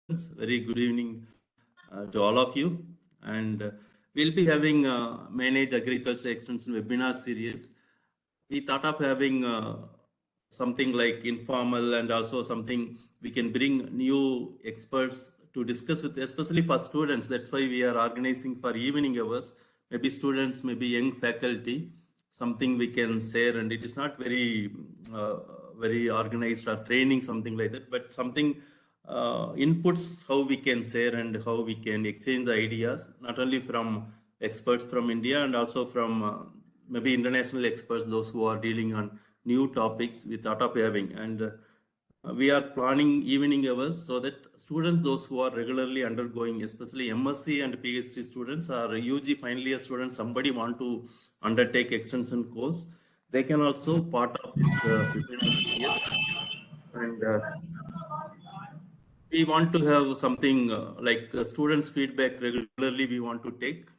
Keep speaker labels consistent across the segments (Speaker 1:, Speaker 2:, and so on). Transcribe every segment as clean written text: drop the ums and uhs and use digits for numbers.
Speaker 1: Very good evening to all of you. And we'll be having Manage Agriculture Extension webinar series. We thought of having something like informal and also something we can bring new experts to discuss with, especially for students. That's why we are organizing for evening hours. Maybe students, maybe young faculty, something we can share. And it is not uh, very organized or training, something like that, but something inputs how we can share and how we can exchange the ideas, not only from experts from India and also from maybe international experts, those who are dealing on new topics we thought of having. And we are planning evening hours so that students, those who are regularly undergoing, especially MSc and PhD students or UG final year students, somebody want to undertake extension course, they can also part of this webinar series. And we want to have something like students feedback regularly we want to take,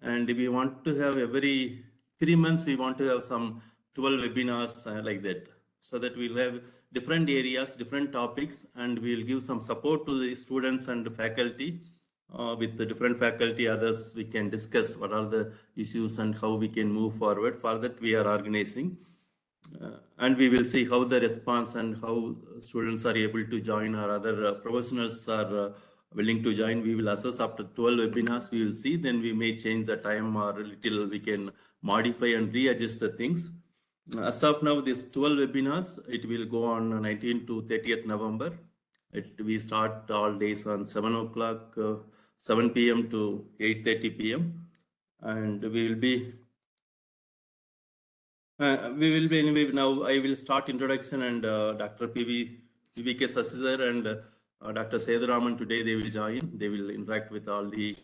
Speaker 1: and we want to have every 3 months we want to have some 12 webinars like that, so that we'll have different areas, different topics, and we'll give some support to the students and faculty. With the different faculty, others, we can discuss what are the issues and how we can move forward. For that we are organizing, and we will see how the response and how students are able to join, or other professionals are willing to join. We will assess after 12 webinars, we will see, then we may change the time or a little, we can modify and readjust the things. As of now, this 12 webinars, it will go on 19th to 30th November. We start all days on 7 o'clock, 7 p.m. to 8:30 p.m. And we will be anyway. Now I will start introduction, and Dr. PVK Sasizar and Dr. Seduraman today they will join. They will interact with all the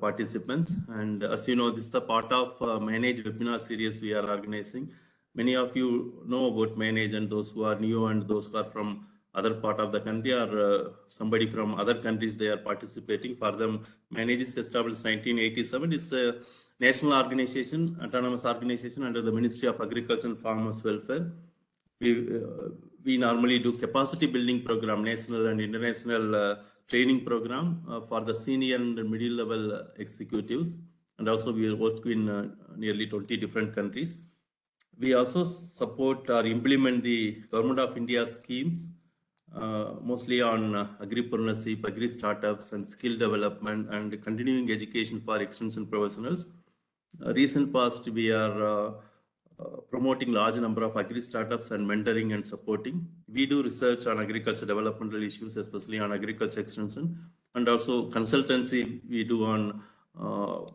Speaker 1: participants. And as you know, this is a part of Manage webinar series we are organizing. Many of you know about Manage, and those who are new and those who are from other part of the country, or somebody from other countries, they are participating. For them, Manage is established 1987. It's a national organization, autonomous organization under the Ministry of Agriculture and Farmers Welfare. We normally do capacity building program, national and international training program for the senior and middle level executives. And also we work in nearly 20 different countries. We also support or implement the Government of India schemes, mostly on agripreneurship, agri-startups, and skill development and continuing education for extension professionals. Recent past, we are promoting large number of agri-startups and mentoring and supporting. We do research on agriculture developmental issues, especially on agriculture extension, and also consultancy we do on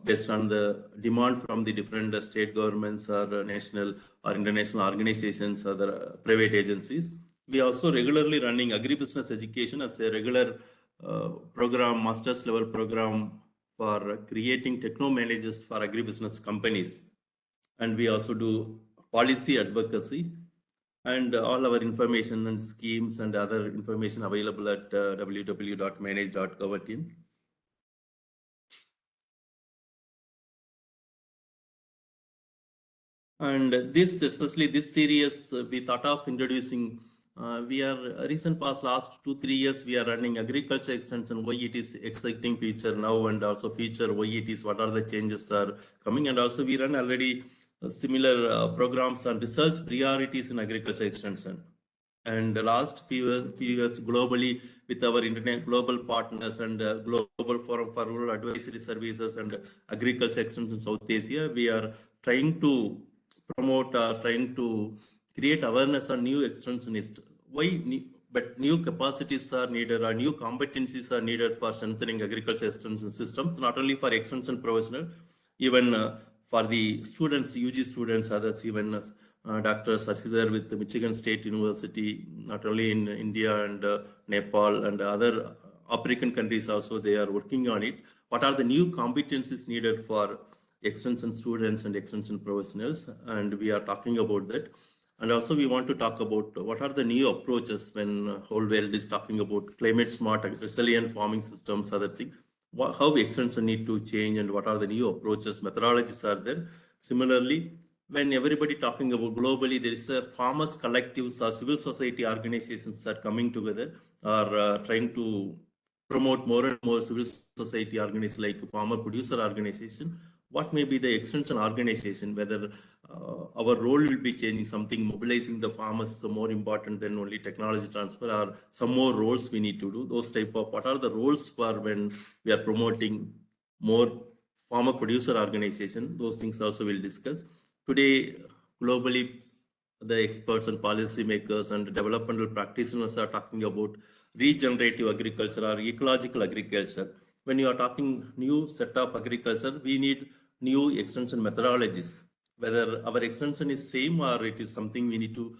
Speaker 1: based on the demand from the different state governments or national or international organizations or the private agencies. We also regularly running agribusiness education as a regular program, master's level program for creating techno managers for agribusiness companies. And we also do policy advocacy, and all our information and schemes and other information available at www.manage.gov. And this, especially this series, we thought of introducing. We are recent past last 2-3 years we are running agriculture extension, why it is exciting future now, and also future why it is, what are the changes are coming. And also we run already similar programs on research priorities in agriculture extension. And the last few years globally with our internet global partners and Global Forum for Rural Advisory Services and Agriculture Extension South Asia, we are trying to promote, trying to create awareness on new extensionists. But new capacities are needed, or new competencies are needed for strengthening agriculture extension systems, not only for extension professional, even for the students, UG students, others, even Dr. Sasidhar with the Michigan State University, not only in India and Nepal and other African countries also, they are working on it. What are the new competencies needed for extension students and extension professionals? And we are talking about that. And also we want to talk about what are the new approaches when whole world is talking about climate smart, resilient farming systems, other things. How extension need to change, and what are the new approaches, methodologies are there. Similarly, when everybody talking about globally, there is a farmers collectives or civil society organizations are coming together, are trying to promote more and more civil society organizations like farmer producer organization, what may be the extension organization, whether our role will be changing, something mobilizing the farmers is more important than only technology transfer, or some more roles we need to do, those type of, what are the roles for when we are promoting more farmer producer organization, those things also we'll discuss. Today, globally, the experts and policymakers and developmental practitioners are talking about regenerative agriculture or ecological agriculture. When you are talking new set of agriculture, we need new extension methodologies. Whether our extension is same or it is something we need to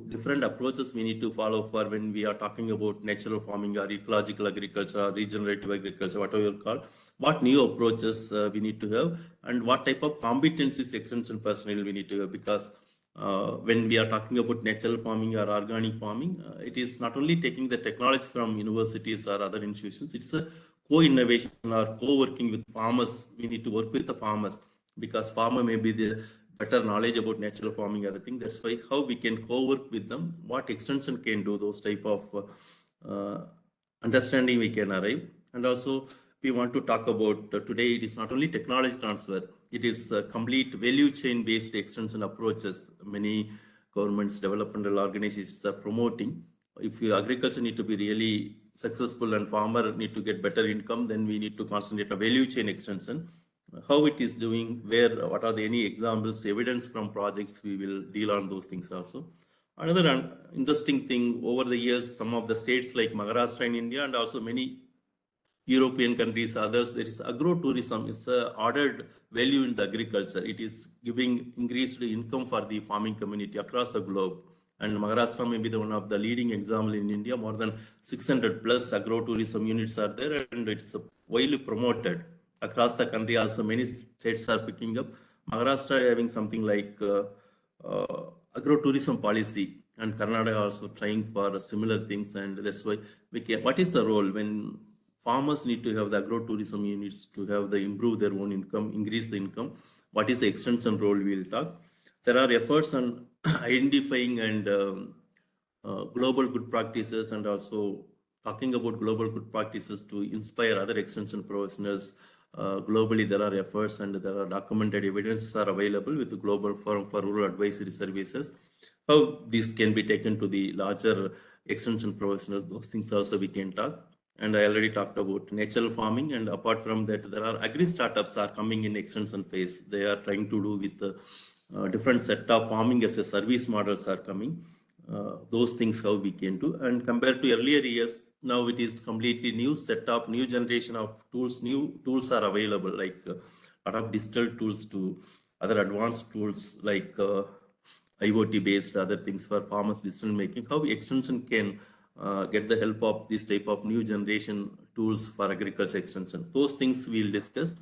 Speaker 1: different approaches we need to follow for when we are talking about natural farming or ecological agriculture or regenerative agriculture, whatever you call, what new approaches we need to have, and what type of competencies extension personnel we need to have, because when we are talking about natural farming or organic farming, it is not only taking the technology from universities or other institutions, it's a co-innovation or co-working with farmers. We need to work with the farmers, because farmer may be the better knowledge about natural farming, other thing. That's why how we can co-work with them, what extension can do, those type of understanding we can arrive. And also we want to talk about today, it is not only technology transfer, it is complete value chain based extension approaches. Many governments, developmental organizations are promoting. If agriculture need to be really successful and farmer need to get better income, then we need to concentrate on value chain extension. How it is doing, where, what are the any examples, evidence from projects, we will deal on those things also. Another interesting thing, over the years, some of the states like Maharashtra in India and also many European countries, others, there is agro-tourism. It's a ordered value in the agriculture. It is giving increased income for the farming community across the globe. And Maharashtra may be the one of the leading example in India. More than 600 plus agro-tourism units are there, and it's widely promoted across the country. Also, many states are picking up. Maharashtra having something like agro-tourism policy, and Karnataka also trying for similar things. And that's why we can, what is the role when farmers need to have the agro-tourism units to have the improve their own income, increase the income? What is the extension role? We will talk. There are efforts on identifying and global good practices, and also talking about global good practices to inspire other extension professionals. Globally, there are efforts and there are documented evidences are available with the Global Forum for Rural Advisory Services. How this can be taken to the larger extension professionals, those things also we can talk. And I already talked about natural farming, and apart from that, there are agri startups are coming in extension phase. They are trying to do with the different set of farming as a service models are coming. Those things how we can do, and compared to earlier years, now it is completely new setup, new generation of tools. New tools are available, like a lot of digital tools to other advanced tools like IoT based other things for farmers decision making. How extension can get the help of this type of new generation tools for agriculture extension. Those things we'll discuss.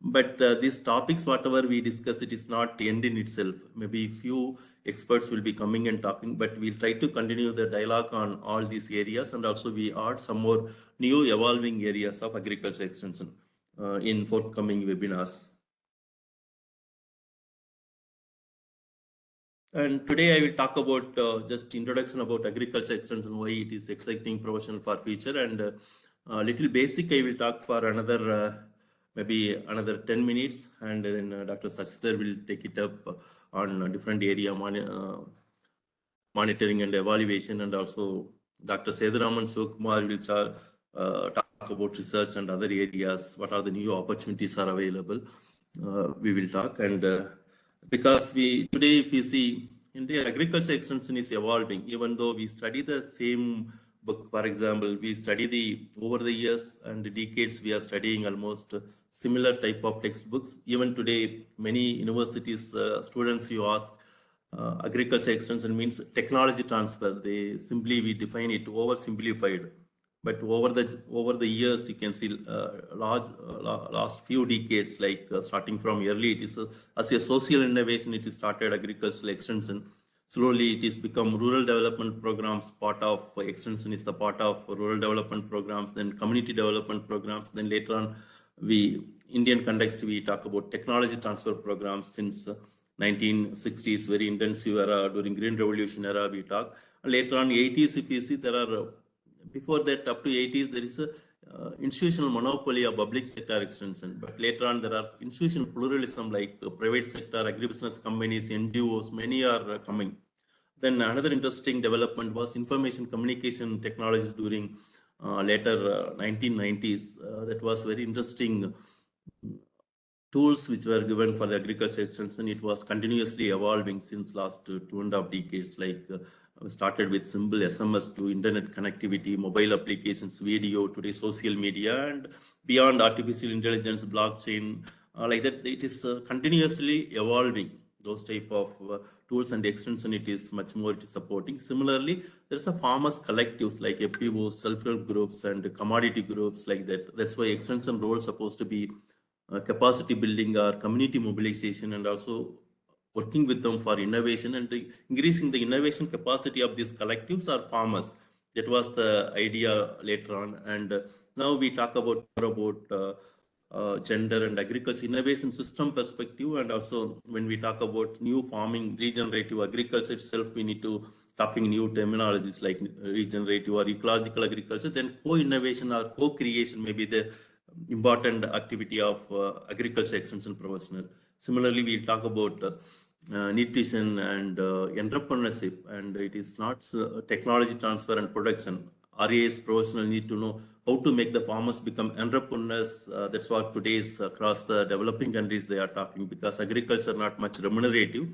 Speaker 1: But these topics, whatever we discuss, it is not end in itself. Maybe few experts will be coming and talking, but we'll try to continue the dialogue on all these areas. And also we add some more new evolving areas of agriculture extension in forthcoming webinars. And today I will talk about just introduction about agriculture extension, why it is exciting profession for future, and little basic I will talk for another maybe another 10 minutes, and then Dr. Sasithar will take it up on a different area, monitoring and evaluation, and also Dr. Seduraman Sivakumar will talk about research and other areas, what are the new opportunities are available. We will talk, and because today if you see India agriculture extension is evolving, even though we study the same book. For example, we study over the years and decades, we are studying almost similar type of textbooks. Even today, many universities, students you ask, agriculture extension means technology transfer. We define it oversimplified. But over the years, you can see last few decades, like starting from early, it is as a social innovation, it is started agricultural extension. Slowly, it is become rural development programs. Part of extension is the part of rural development programs, then community development programs. Then later on, Indian context, we talk about technology transfer programs since 1960s, very intensive era, during Green Revolution era, we talk. And later on, 80s, if you see, there are before that, up to 80s, there is a institutional monopoly of public sector extension. But later on, there are institutional pluralism like private sector, agribusiness companies, NGOs, many are coming. Then another interesting development was information communication technologies during later 1990s. That was very interesting. Tools which were given for the agriculture extension, it was continuously evolving since last 2.5 decades. Like started with simple SMS to internet connectivity, mobile applications, video, today social media, and beyond artificial intelligence, blockchain, like that. It is continuously evolving. Those type of tools and extension, it is much more it is supporting. Similarly, there's a farmers collectives like FPOs, self-help groups, and commodity groups like that. That's why extension role supposed to be capacity building or community mobilization, and also working with them for innovation and increasing the innovation capacity of these collectives or farmers. That was the idea later on. And now we talk about gender and agriculture innovation system perspective. And also when we talk about new farming, regenerative agriculture itself, we need to talking new terminologies like regenerative or ecological agriculture. Then co-innovation or co-creation may be the important activity of agriculture extension professional. Similarly, we talk about nutrition and entrepreneurship, and it is not technology transfer and production. RAS professionals need to know how to make the farmers become entrepreneurs. That's what today's across the developing countries they are talking, because agriculture not much remunerative.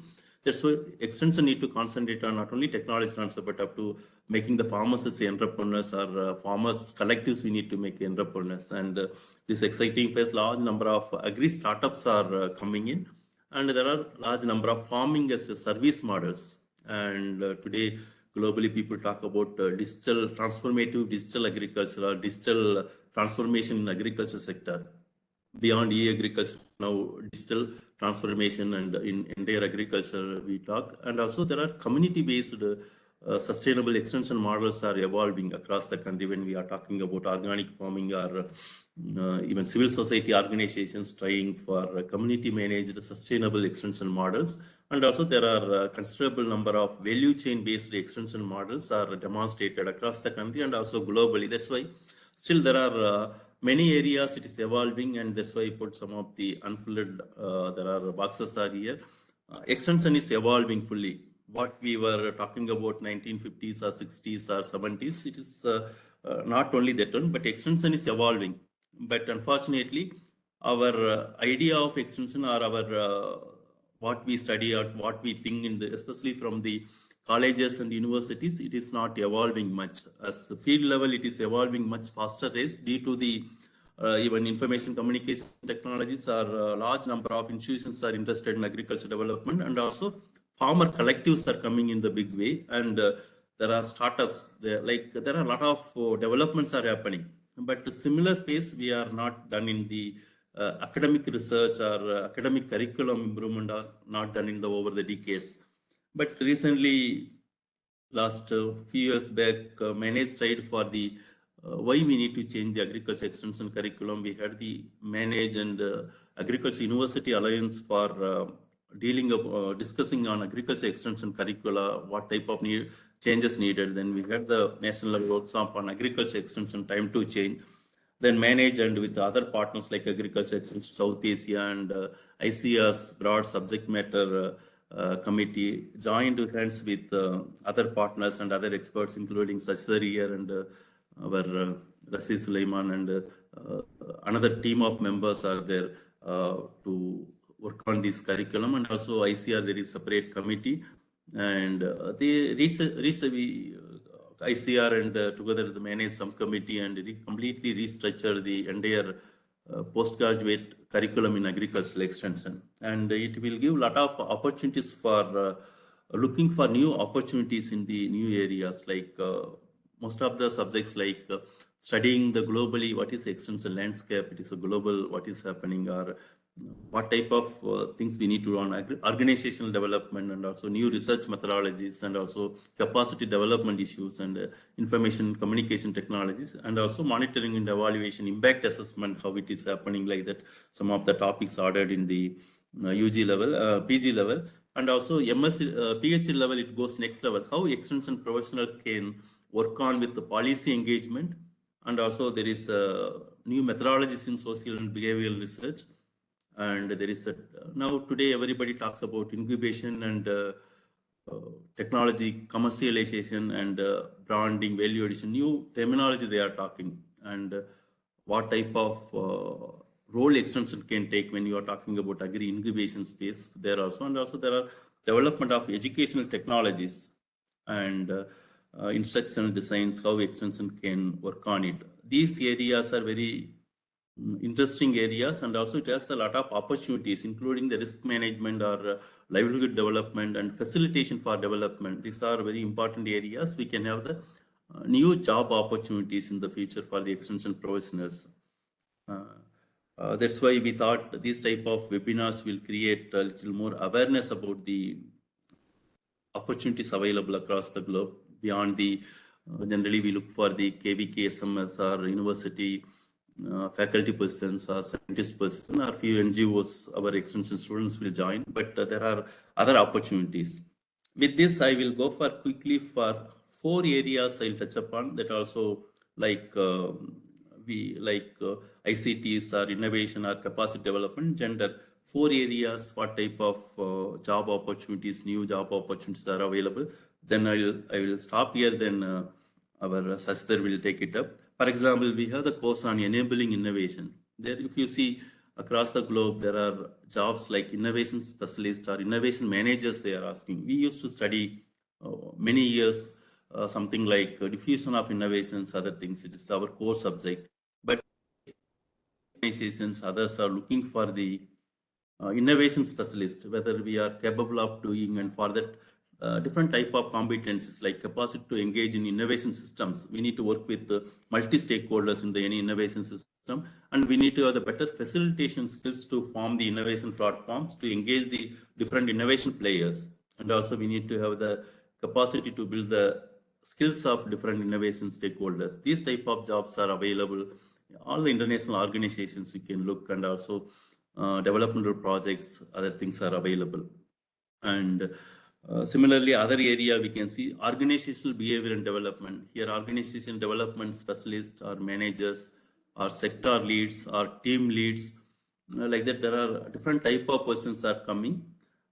Speaker 1: That's why extension need to concentrate on not only technology transfer, but up to making the farmers as entrepreneurs or farmers collectives. We need to make entrepreneurs. And this exciting phase, large number of agri startups are coming in, and there are large number of farming as a service models. And today, globally, people talk about digital transformative digital agriculture or digital transformation in agriculture sector. Beyond e-agriculture, now digital transformation and in entire agriculture we talk. And also there are community-based sustainable extension models are evolving across the country when we are talking about organic farming, or even civil society organizations trying for community managed sustainable extension models. And also there are a considerable number of value chain based extension models are demonstrated across the country and also globally. That's why still there are many areas it is evolving, and that's why I put some of the unfilled, there are boxes are here. Extension is evolving fully. What we were talking about 1950s or 60s or 70s, it is not only that one, but extension is evolving. But unfortunately, our idea of extension or our what we study or what we think in the, especially from the colleges and universities, it is not evolving much. As the field level, it is evolving much faster pace due to the even information communication technologies. Are large number of institutions are interested in agriculture development, and also farmer collectives are coming in the big way. And there are startups there, like there are a lot of developments are happening, but similar phase we are not done in the academic research or academic curriculum improvement are not done in the over the decades. But recently, last few years back, MANAGE tried for the why we need to change the agriculture extension curriculum. We had the MANAGE and Agriculture University Alliance for dealing of discussing on agriculture extension curricula, what type of changes needed. Then we had the national level workshop on agriculture extension time to change. Then MANAGE and with other partners like Agriculture Extension South Asia and ICR's broad subject matter committee joined hands with other partners and other experts, including Sachidar and our Rasi Sulaiman, and another team of members are there to work on this curriculum. And also ICR, there is separate committee, and they ICR and together the MANAGE subcommittee and completely restructure the entire postgraduate curriculum in agricultural extension. And it will give a lot of opportunities for looking for new opportunities in the new areas, like most of the subjects like studying the globally, what is extension landscape, it is a global, what is happening, or what type of things we need to run, organizational development, and also new research methodologies, and also capacity development issues, and information communication technologies, and also monitoring and evaluation, impact assessment, how it is happening, like that. Some of the topics ordered in the UG level, PG level, and also PhD level, it goes next level, how extension professional can work on with the policy engagement, and also there is new methodologies in social and behavioral research. And there is a, now today everybody talks about incubation and technology commercialization and branding, value addition, new terminology they are talking, and what type of role extension can take when you are talking about agri incubation space there also. And also there are development of educational technologies and instructional designs, how extension can work on it. These areas are very interesting areas, and also it has a lot of opportunities, including the risk management or livelihood development and facilitation for development. These are very important areas. We can have the new job opportunities in the future for the extension professionals. That's why we thought these type of webinars will create a little more awareness about the opportunities available across the globe beyond the generally we look for the KVK, SMS or university faculty persons or scientist person or few NGOs, our extension students will join, but there are other opportunities. With this, I will go for quickly for 4 areas I'll touch upon that also, like ICTs or innovation or capacity development, gender. 4 areas, what type of job opportunities, new job opportunities are available. Then I will stop here. Then our sister will take it up. For example, we have the course on enabling innovation. There, if you see across the globe, there are jobs like innovation specialist or innovation managers they are asking. We used to study many years something like diffusion of innovations, other things. It is our core subject. But organizations, others are looking for the innovation specialist, whether we are capable of doing, and for that different type of competencies like capacity to engage in innovation systems. We need to work with multi-stakeholders in the any innovation system, and we need to have the better facilitation skills to form the innovation platforms to engage the different innovation players. And also we need to have the capacity to build the skills of different innovation stakeholders. These type of jobs are available. All the international organizations you can look, and also developmental projects, other things are available. And similarly, other area we can see organizational behavior and development. Here, organization development specialists or managers or sector leads or team leads, like that there are different type of persons are coming.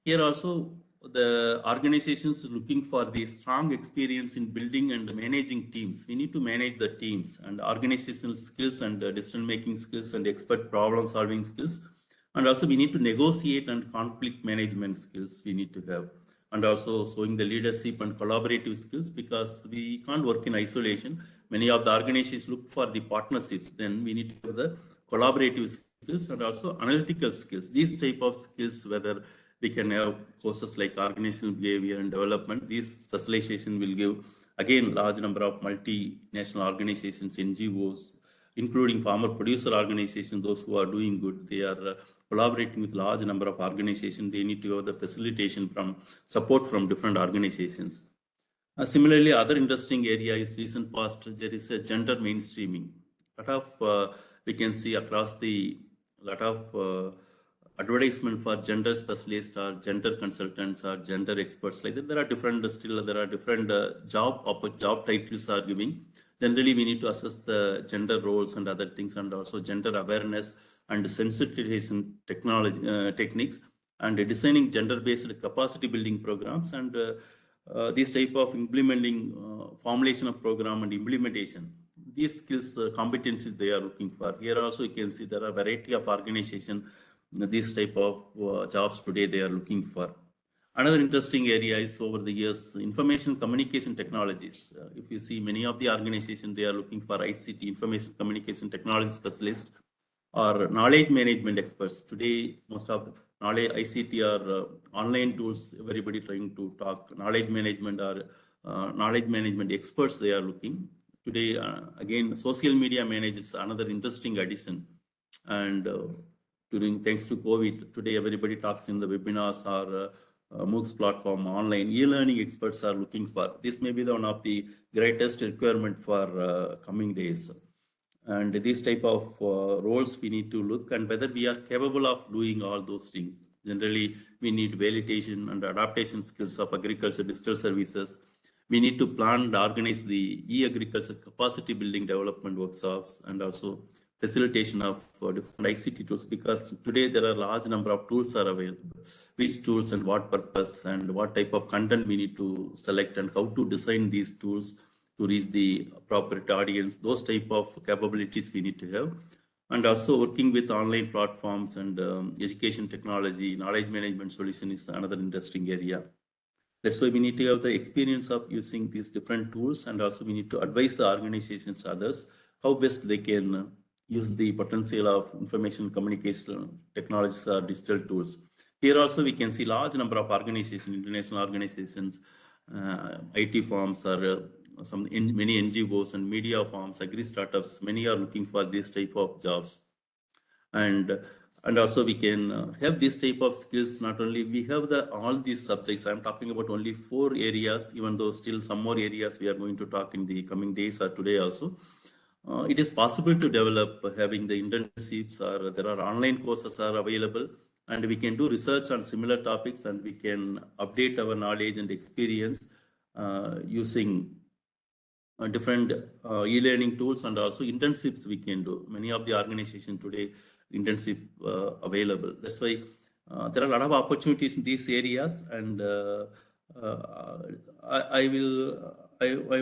Speaker 1: Here also the organizations looking for the strong experience in building and managing teams. We need to manage the teams and organizational skills and decision-making skills and expert problem-solving skills. And also we need to negotiate and conflict management skills we need to have. And also showing the leadership and collaborative skills, because we can't work in isolation. Many of the organizations look for the partnerships. Then we need to have the collaborative skills and also analytical skills. These type of skills, whether we can have courses like organizational behavior and development. These specialization will give, again, large number of multinational organizations, NGOs, including farmer producer organizations, those who are doing good. They are collaborating with large number of organizations. They need to have the facilitation from support from different organizations. Similarly, other interesting area is recent past, there is a gender mainstreaming. Lot of we can see across the lot of advertisement for gender specialists or gender consultants or gender experts, like that. There are different job titles are giving. Generally, we need to assess the gender roles and other things, and also gender awareness and sensitization techniques, and designing gender-based capacity building programs, and these type of implementing formulation of program and implementation. These skills, competencies they are looking for. Here also you can see there are a variety of organizations. These type of jobs today they are looking for. Another interesting area is over the years, information communication technologies. If you see many of the organizations, they are looking for ICT, information communication technology specialists, or knowledge management experts. Today, most of knowledge ICT are online tools. Everybody trying to talk knowledge management or knowledge management experts. They are looking today. Again, social media managers, another interesting addition. And thanks to COVID, today everybody talks in the webinars or MOOCs platform, online e-learning experts are looking for. This may be one of the greatest requirement for coming days. And these type of roles we need to look, and whether we are capable of doing all those things. Generally, we need validation and adaptation skills of agriculture, digital services. We need to plan and organize the e-agriculture capacity building development workshops and also facilitation of different ICT tools, because today there are a large number of tools are available. Which tools and what purpose and what type of content we need to select and how to design these tools to reach the appropriate audience. Those type of capabilities we need to have. And also working with online platforms and education technology, knowledge management solution is another interesting area. That's why we need to have the experience of using these different tools, and also we need to advise the organizations, others, how best they can use the potential of information communication technologies or digital tools. Here also we can see large number of organizations, international organizations, IT firms, or many NGOs and media firms, agri startups. Many are looking for this type of jobs. And also we can have this type of skills. Not only we have all these subjects, I'm talking about only 4 areas, even though still some more areas we are going to talk in the coming days or today also. It is possible to develop having the internships, or there are online courses are available, and we can do research on similar topics, and we can update our knowledge and experience using different e-learning tools, and also internships we can do. Many of the organizations today internship available. That's why there are a lot of opportunities in these areas, and I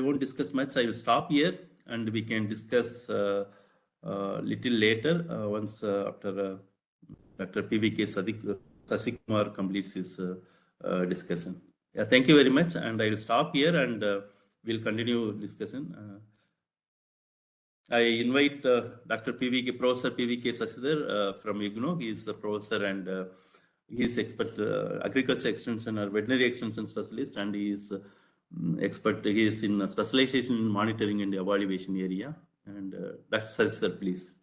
Speaker 1: won't discuss much. I will stop here, and we can discuss little later once after Dr. PVK Sasikumar completes his discussion. Yeah, thank you very much, and I will stop here, and we'll continue discussion. I invite Dr. Professor PVK Sasikumar from IGNOU. He is the professor, and he is expert agriculture extension or veterinary extension specialist, and he is expert. He is in specialization in monitoring and evaluation area. And Dr. Sasikumar, please.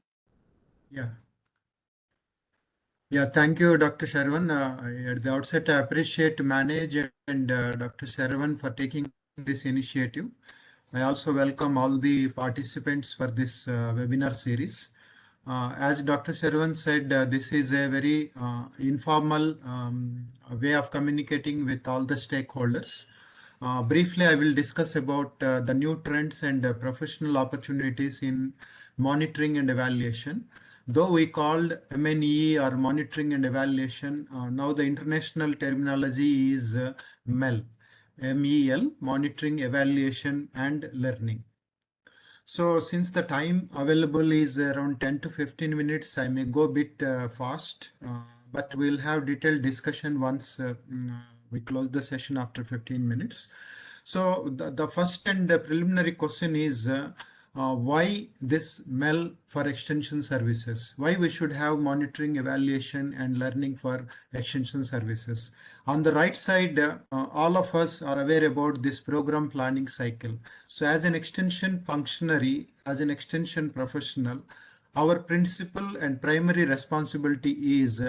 Speaker 2: Yeah, thank you, Dr. Sharwan. At the outset, I appreciate Manage and Dr. Sharwan for taking this initiative. I also welcome all the participants for this webinar series. As Dr. Sharwan said, this is a very informal way of communicating with all the stakeholders. Briefly, I will discuss about the new trends and professional opportunities in monitoring and evaluation. Though we called MNE or monitoring and evaluation, now the international terminology is MEL. MEL, monitoring, evaluation, and learning. So since the time available is around 10 to 15 minutes, I may go a bit fast, but we'll have detailed discussion once we close the session after 15 minutes. So the first and the preliminary question is why this MEL for extension services? Why we should have monitoring, evaluation, and learning for extension services? On the right side, all of us are aware about this program planning cycle. So as an extension functionary, as an extension professional, our principal and primary responsibility is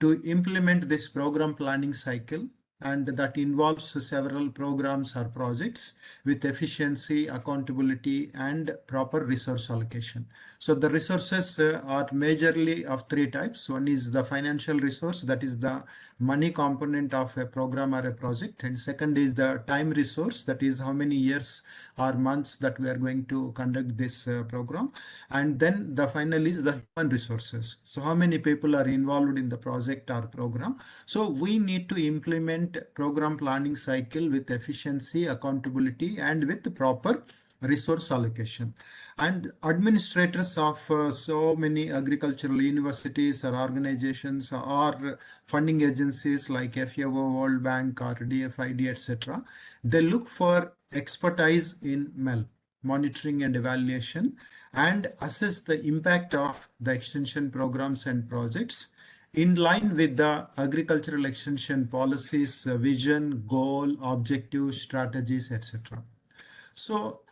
Speaker 2: to implement this program planning cycle, and that involves several programs or projects with efficiency, accountability, and proper resource allocation. So the resources are majorly of 3 types. One is the financial resource, that is the money component of a program or a project. And second is the time resourse, that is how many years or months that we are going to conduct this program. And then the final is the human resources. So how many people are involved in the project or program. So we need to implement program planning cycle with efficiency, accountability, and with proper resource allocation. And administrators of so many agricultural universities or organizations or funding agencies like FAO, World Bank, or DFID, etc., they look for expertise in MEL, monitoring and evaluation, and assess the impact of the extension programs and projects in line with the agricultural extension policies, vision, goal, objectives, strategies, etc. So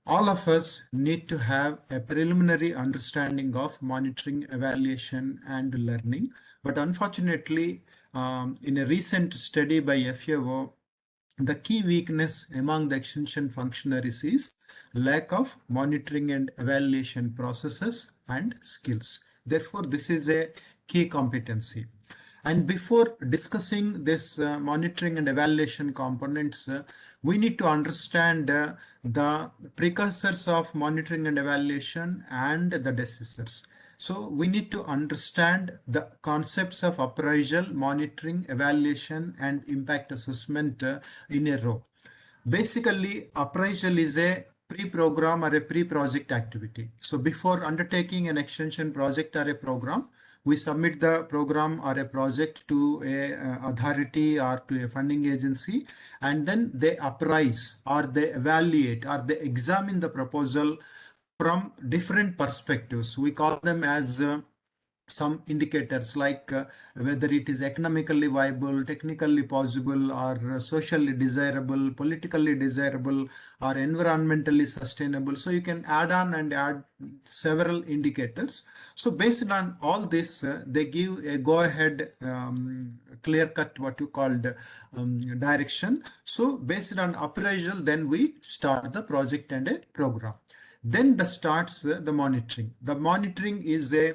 Speaker 2: all of us need to have a preliminary understanding of monitoring, evaluation, and learning. But unfortunately, in a recent study by FAO, the key weakness among the extension functionaries is lack of monitoring and evaluation processes and skills. Therefore, this is a key competency. And before discussing this monitoring and evaluation components, we need to understand the precursors of monitoring and evaluation and the decessors. So we need to understand the concepts of appraisal, monitoring, evaluation, and impact assessment in a row. Basically, appraisal is a pre-program or a pre-project activity. So before undertaking an extension project or a program, we submit the program or a project to a authority or to a funding agency, and then they appraise or they evaluate or they examine the proposal from different perspectives. We call them as some indicators like whether it is economically viable, technically possible, or socially desirable, politically desirable, or environmentally sustainable. So you can add on and add several indicators. So based on all this, they give a go-ahead clear cut what you called direction. So based on appraisal, then we start the project and a program. Then starts the monitoring. The monitoring is a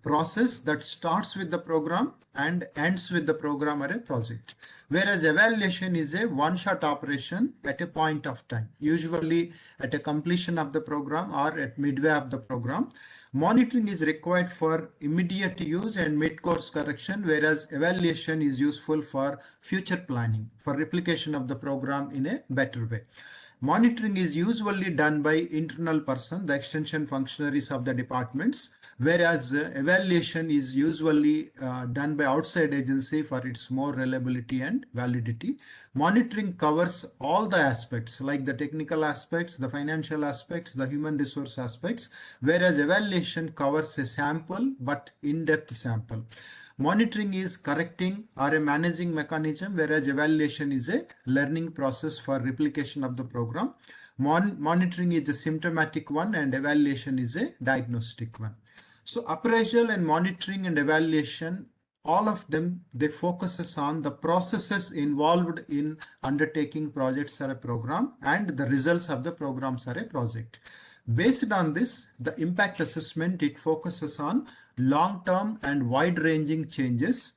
Speaker 2: process that starts with the program and ends with the program or a project. Whereas evaluation is a one-shot operation at a point of time, usually at a completion of the program or at midway of the program. Monitoring is required for immediate use and mid-course correction, whereas evaluation is useful for future planning, for replication of the program in a better way. Monitoring is usually done by internal person, the extension functionaries of the departments, whereas evaluation is usually done by outside agency for its more reliability and validity. Monitoring covers all the aspects like the technical aspects, the financial aspects, the human resource aspects, whereas evaluation covers a sample but in-depth sample. Monitoring is correcting or a managing mechanism, whereas evaluation is a learning process for replication of the program. Monitoring is a symptomatic one and evaluation is a diagnostic one. So appraisal and monitoring and evaluation, all of them, they focuses on the processes involved in undertaking projects or a program and the results of the programs or a project. Based on this, the impact assessment, it focuses on long-term and wide-ranging changes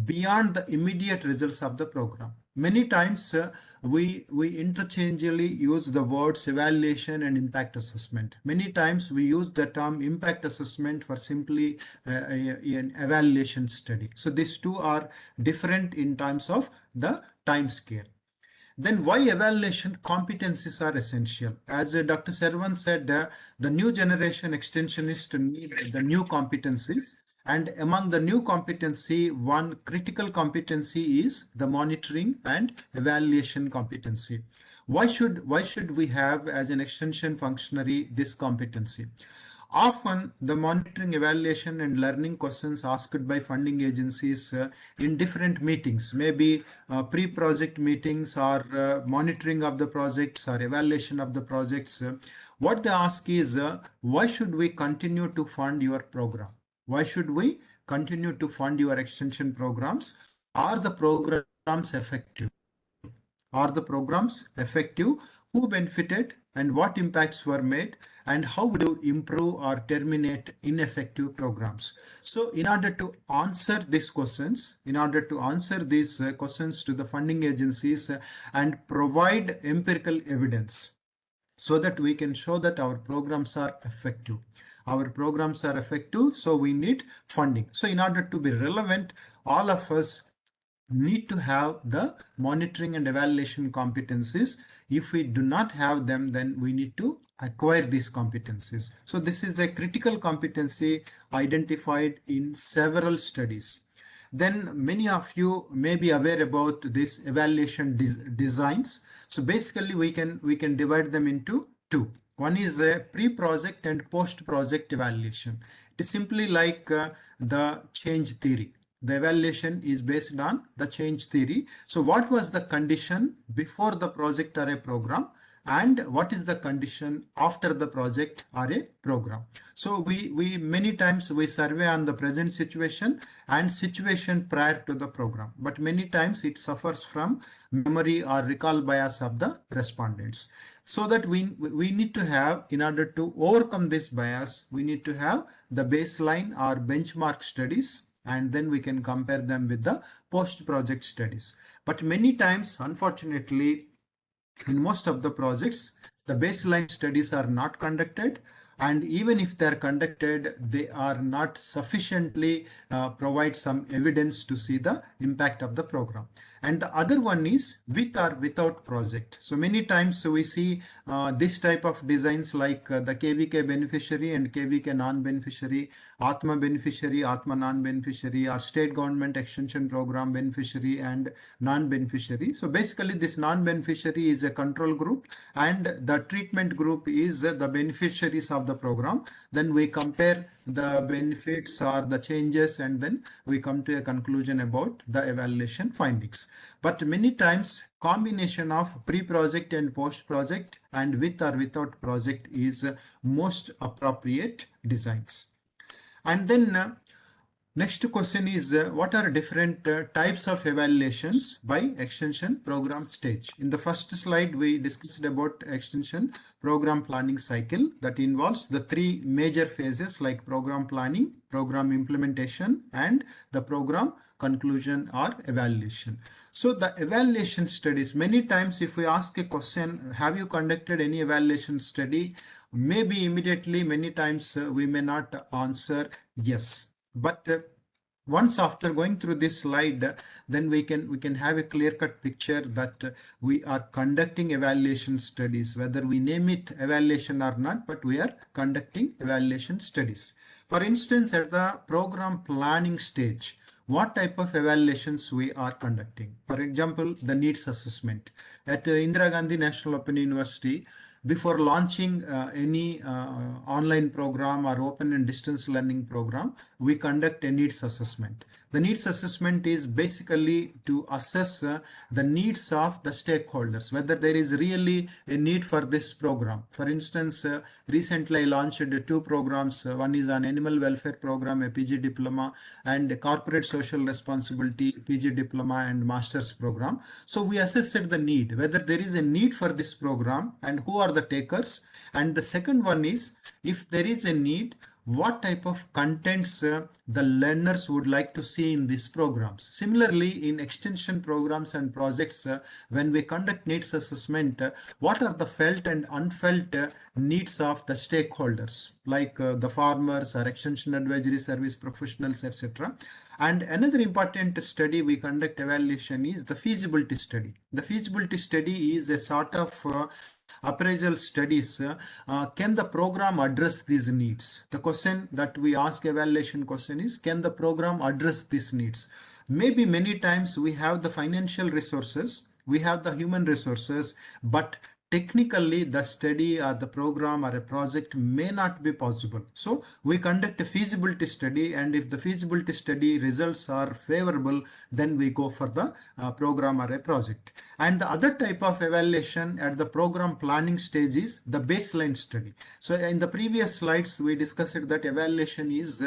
Speaker 2: beyond the immediate results of the program. Many times we interchangeably use the words evaluation and impact assessment. Many times we use the term impact assessment for simply an evaluation study. So these two are different in terms of the time scale. Then why evaluation competencies are essential? As Dr. Servan said, the new generation extensionists need the new competencies. And among the new competency, one critical competency is the monitoring and evaluation competency. Why should we have as an extension functionary this competency? Often the monitoring, evaluation and learning questions asked by funding agencies in different meetings, maybe pre-project meetings or monitoring of the projects or evaluation of the projects. What they ask is, why should we continue to fund your program? Why should we continue to fund your extension programs? Are the programs effective? Are the programs effective? Who benefited and what impacts were made? And how would you improve or terminate ineffective programs? So in order to answer these questions, to the funding agencies and provide empirical evidence so that we can show that our programs are effective. So we need funding. So in order to be relevant, all of us need to have the monitoring and evaluation competencies. If we do not have them, then we need to acquire these competencies. So this is a critical competency identified in several studies. Then many of you may be aware about this evaluation designs. So basically we can divide them into two. One is a pre-project and post-project evaluation. It is simply like the change theory. The evaluation is based on the change theory. So what was the condition before the project or a program, and what is the condition after the project or a program? So we many times we survey on the present situation and situation prior to the program, but many times it suffers from memory or recall bias of the respondents. So that we need to have, in order to overcome this bias, we need to have the baseline or benchmark studies and then we can compare them with the post-project studies. But many times, unfortunately, in most of the projects, the baseline studies are not conducted, and even if they are conducted, they are not sufficiently provide some evidence to see the impact of the program. And the other one is with or without project. So many times we see this type of designs like the KVK beneficiary and KVK non-beneficiary, Atma beneficiary, Atma non-beneficiary, or state government extension program beneficiary and non-beneficiary. So basically this non-beneficiary is a control group and the treatment group is the beneficiaries of the program. Then we compare the benefits or the changes and then we come to a conclusion about the evaluation findings. But many times combination of pre-project and post-project and with or without project is most appropriate designs. And then next question is what are different types of evaluations by extension program stage? In the first slide, we discussed about extension program planning cycle that involves the three major phases like program planning, program implementation, and the program conclusion or evaluation. So the evaluation studies, many times if we ask a question, have you conducted any evaluation study? Maybe immediately, many times we may not answer yes. But once after going through this slide, then we can have a clear-cut picture that we are conducting evaluation studies, whether we name it evaluation or not, but we are conducting evaluation studies. For instance, at the program planning stage, what type of evaluations we are conducting? For example, the needs assessment. At Indira Gandhi National Open University, before launching any online program or open and distance learning program, we conduct a needs assessment. The needs assessment is basically to assess the needs of the stakeholders, whether there is really a need for this program. For instance, recently I launched two programs. One is an animal welfare program, a PG diploma, and a corporate social responsibility PG diploma and master's program. So we assessed the need, whether there is a need for this program and who are the takers. And the second one is, if there is a need, what type of contents the learners would like to see in these programs. Similarly, in extension programs and projects, when we conduct needs assessment, what are the felt and unfelt needs of the stakeholders, like the farmers or extension advisory service professionals, etc. And another important study we conduct evaluation is the feasibility study. The feasibility study is a sort of appraisal studies. Can the program address these needs? The question that we ask evaluation question is, can the program address these needs? Maybe many times we have the financial resources, we have the human resources, but technically the study or the program or a project may not be possible. So we conduct a feasibility study, and if the feasibility study results are favorable, then we go for the program or a project. And the other type of evaluation at the program planning stage is the baseline study. So in the previous slides, we discussed that evaluation is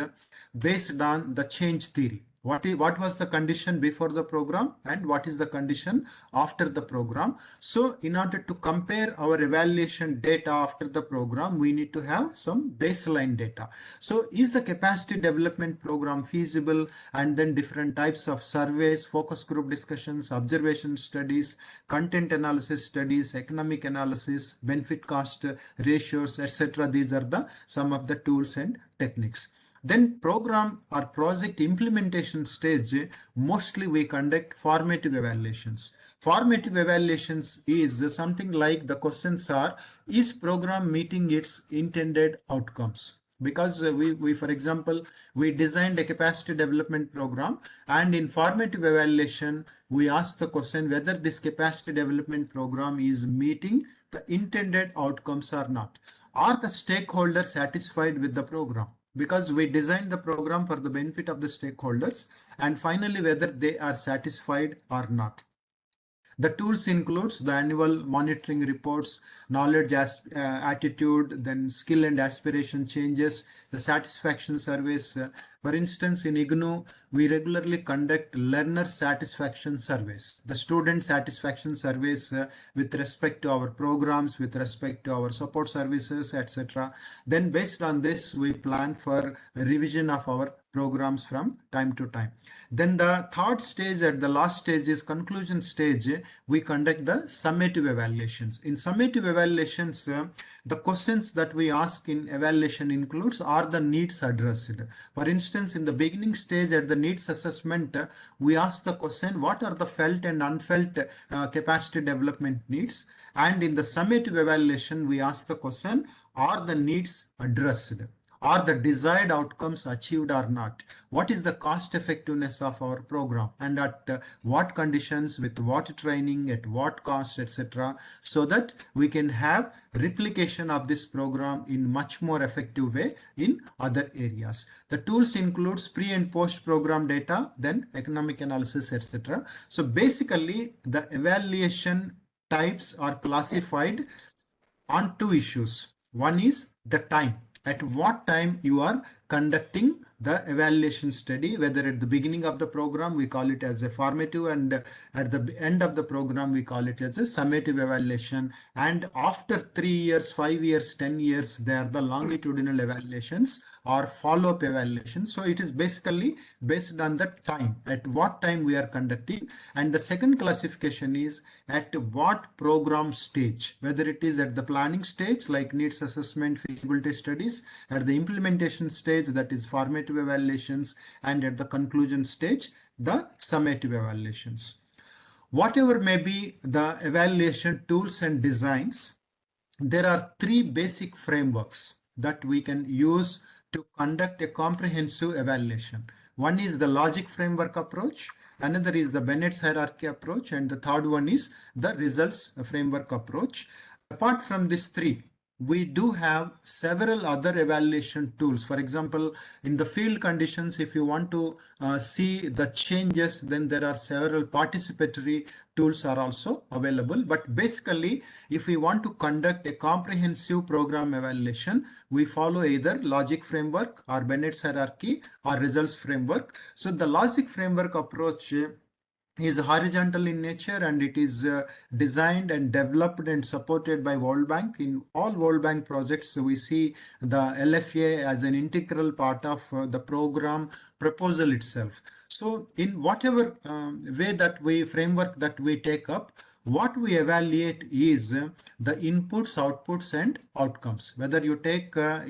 Speaker 2: based on the change theory. What was the condition before the program and what is the condition after the program? So in order to compare our evaluation data after the program, we need to have some baseline data. So is the capacity development program feasible? And then different types of surveys, focus group discussions, observation studies, content analysis studies, economic analysis, benefit cost ratios, etc. These are some of the tools and techniques. Then program or project implementation stage, mostly we conduct formative evaluations. Formative evaluations is something like the questions are, is program meeting its intended outcomes? Because we for example, we designed a capacity development program, and in formative evaluation, we ask the question whether this capacity development program is meeting the intended outcomes or not. Are the stakeholders satisfied with the program? Because we designed the program for the benefit of the stakeholders, and finally whether they are satisfied or not. The tools includes the annual monitoring reports, knowledge attitude, then skill and aspiration changes, the satisfaction surveys, For instance, in IGNOU, we regularly conduct learner satisfaction surveys, the student satisfaction surveys with respect to our programs, with respect to our support services, etc. Then based on this, we plan for revision of our programs from time to time. Then the third stage, at the last stage, is conclusion stage. We conduct the summative evaluations. In summative evaluations, the questions that we ask in evaluation includes, are the needs addressed? For instance, in the beginning stage at the needs assessment, we ask the question, what are the felt and unfelt capacity development needs? And in the summative evaluation, we ask the question, are the needs addressed? Are the desired outcomes achieved or not? What is the cost effectiveness of our program, and at what conditions, with what training, at what cost, etc., so that we can have replication of this program in much more effective way in other areas. The tools includes pre and post program data, then economic analysis, etc. So basically the evaluation types are classified on two issues. One is the time, at what time you are conducting the evaluation study, whether at the beginning of the program we call it as a formative, and at the end of the program we call it as a summative evaluation, and after 3 years, 5 years, 10 years, they are the longitudinal evaluations or follow-up evaluations. So it is basically based on the time, at what time we are conducting. And the second classification is at what program stage, whether it is at the planning stage like needs assessment, feasibility studies, at the implementation stage, that is formative evaluations, and at the conclusion stage, the summative evaluations. Whatever may be the evaluation tools and designs, there are three basic frameworks that we can use to conduct a comprehensive evaluation. One is the logic framework approach, another is the Bennett's hierarchy approach, and the third one is the results framework approach. Apart from these three, we do have several other evaluation tools. For example, in the field conditions, if you want to see the changes, then there are several participatory tools are also available. But basically, if we want to conduct a comprehensive program evaluation, we follow either logic framework or Bennett's hierarchy or results framework. So the logic framework approach is horizontal in nature, and it is designed and developed and supported by World Bank. In all World Bank projects, we see the LFA as an integral part of the program proposal itself. So in whatever way that framework that we take up, what we evaluate is the inputs, outputs, and outcomes. Whether you take a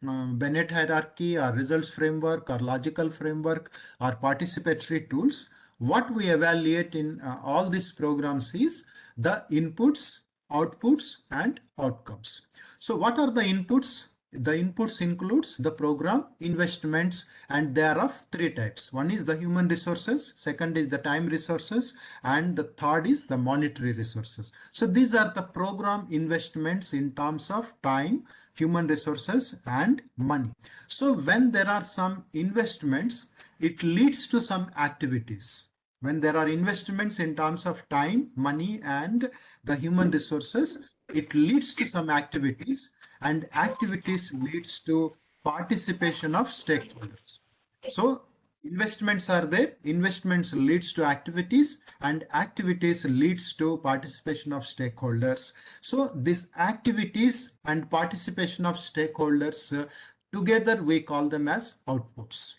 Speaker 2: Bennett hierarchy or results framework or logical framework or participatory tools, what we evaluate in all these programs is the inputs, outputs, and outcomes. So what are the inputs? The inputs includes the program investments, and they are of three types. One is the human resources, second is the time resources, and the third is the monetary resources. So these are the program investments in terms of time, human resources, and money. So when there are some investments, it leads to some activities. When there are investments in terms of time, money, and the human resources, it leads to some activities, and activities leads to participation of stakeholders. So investments are there, investments leads to activities, and activities leads to participation of stakeholders. So these activities and participation of stakeholders together we call them as outputs.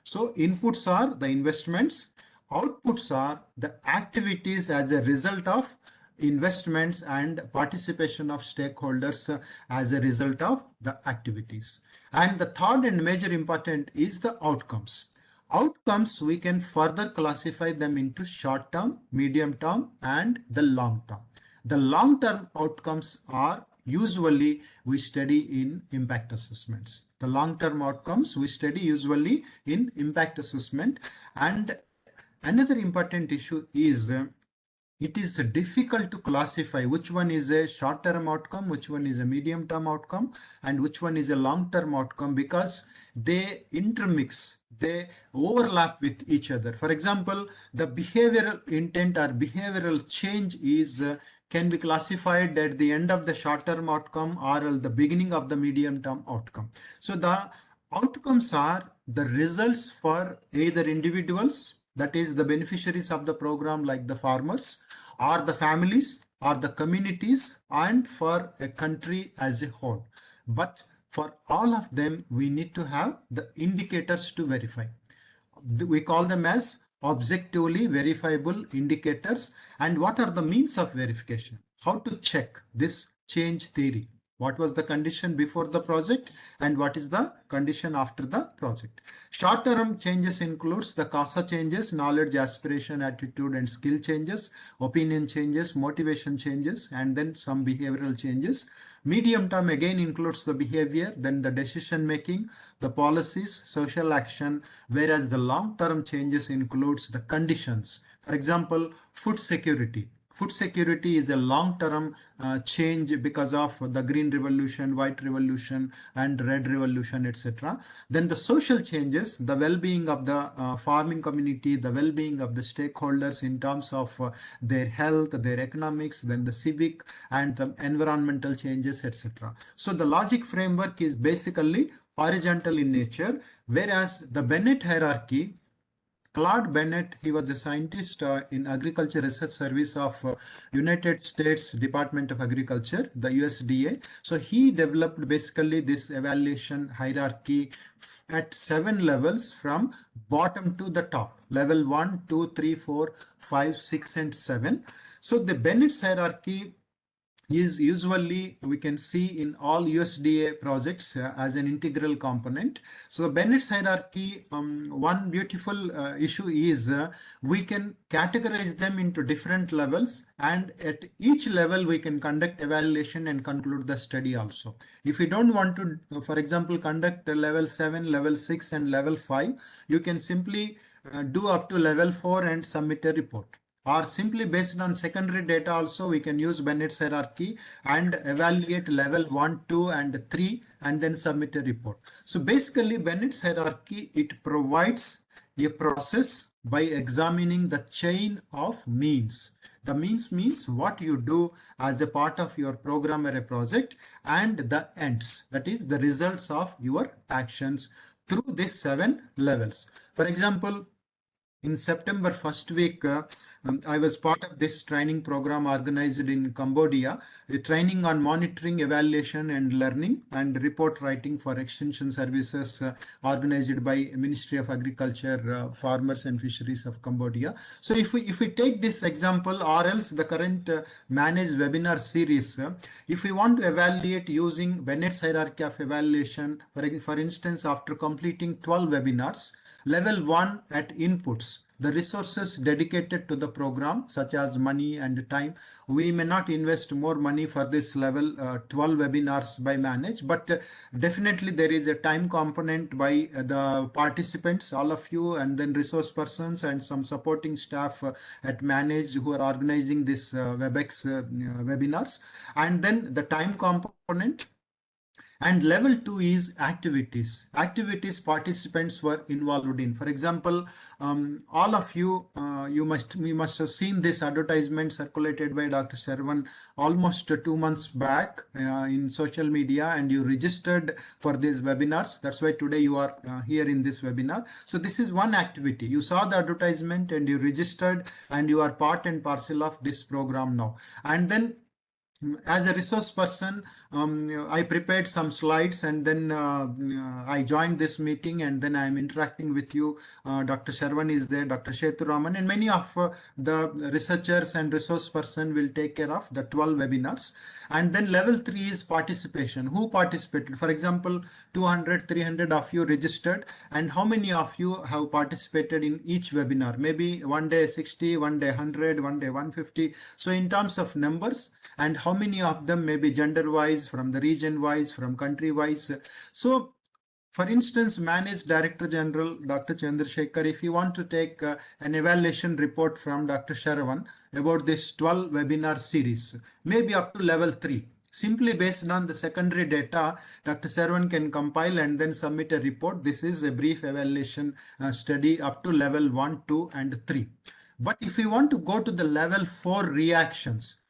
Speaker 2: So inputs are the investments, outputs are the activities as a result of investments, and participation of stakeholders as a result of the activities. And the third and major important is the outcomes. Outcomes, we can further classify them into short term, medium term, and the long term. The long term outcomes are usually we study in impact assessments. The long term outcomes we study usually in impact assessment. And another important issue is it is difficult to classify which one is a short-term outcome, which one is a medium-term outcome, and which one is a long-term outcome, because they intermix, they overlap with each other. For example, the behavioral intent or behavioral change is can be classified at the end of the short-term outcome or at the beginning of the medium-term outcome. So the Outcomes are the results for either individuals, that is the beneficiaries of the program like the farmers, or the families, or the communities, and for a country as a whole. But for all of them, we need to have the indicators to verify. We call them as objectively verifiable indicators. And what are the means of verification? How to check this change theory? What was the condition before the project and what is the condition after the project? Short-term changes includes the CASA changes, knowledge, aspiration, attitude and skill changes, opinion changes, motivation changes, and then some behavioral changes. Medium term again includes the behavior, then the decision making, the policies, social action, whereas the long term changes includes the conditions. For example, food security. Food security is a long-term change because of the green revolution, white revolution, and red revolution, etc. Then the social changes, the well-being of the farming community, the well-being of the stakeholders in terms of their health, their economics, then the civic and the environmental changes, etc. So the logic framework is basically horizontal in nature, whereas the Bennett hierarchy, Claude Bennett, he was a scientist in Agriculture Research Service of United States Department of Agriculture, the USDA. So he developed basically this evaluation hierarchy at 7 levels from bottom to the top. Level 1, 2, 3, 4, 5, 6, and 7. So the Bennett's hierarchy is usually we can see in all USDA projects as an integral component. So the Bennett's hierarchy, one beautiful issue is we can categorize them into different levels, and at each level we can conduct evaluation and conclude the study also. If you don't want to, for example, conduct level 7, level 6 and level 5, you can simply do up to level 4 and submit a report. Or simply based on secondary data also we can use Bennett's hierarchy and evaluate level 1, 2 and 3 and then submit a report. So basically Bennett's hierarchy, it provides a process by examining the chain of means. The means what you do as a part of your program or a project, and the ends, that is the results of your actions through these 7 levels. For example, in September first week, I was part of this training program organized in Cambodia, a training on monitoring, evaluation and learning and report writing for extension services organized by Ministry of Agriculture, Farmers and Fisheries of Cambodia. So if we take this example, or else the current managed webinar series, if we want to evaluate using Bennett's hierarchy of evaluation, for instance, after completing 12 webinars, level 1 at inputs, the resources dedicated to the program such as money and time, we may not invest more money for this level 12 webinars by Manage, but definitely there is a time component by the participants, all of you, and then resource persons and some supporting staff at Manage who are organizing this WebEx webinars, and then the time component. And level 2 is activities. Activities participants were involved in. For example, all of you, you must have seen this advertisement circulated by Dr. Sharwan almost 2 months back in social media, and you registered for these webinars. That's why today you are here in this webinar. So this is one activity. You saw the advertisement and you registered, and you are part and parcel of this program now. And then as a resource person, I prepared some slides, and then I joined this meeting, and then I'm interacting with you. Dr. Sharwan is there, Dr. Sheturaman, and many of the researchers and resource person will take care of the 12 webinars. And then level 3 is participation. Who participated? For example, 200, 300 of you registered, and how many of you have participated in each webinar? Maybe one day 60, one day 100, one day 150. So in terms of numbers, and how many of them may be gender wise, from the region wise, from country wise. So for instance, Manage Director General Dr. Chandrasekhar, if you want to take an evaluation report from Dr. Sharwan about this 12 webinar series, maybe up to level 3, simply based on the secondary data, Dr. Sharwan can compile and then submit a report. This is a brief evaluation study up to level 1, 2 and 3. But if you want to go to the level 4 reactions,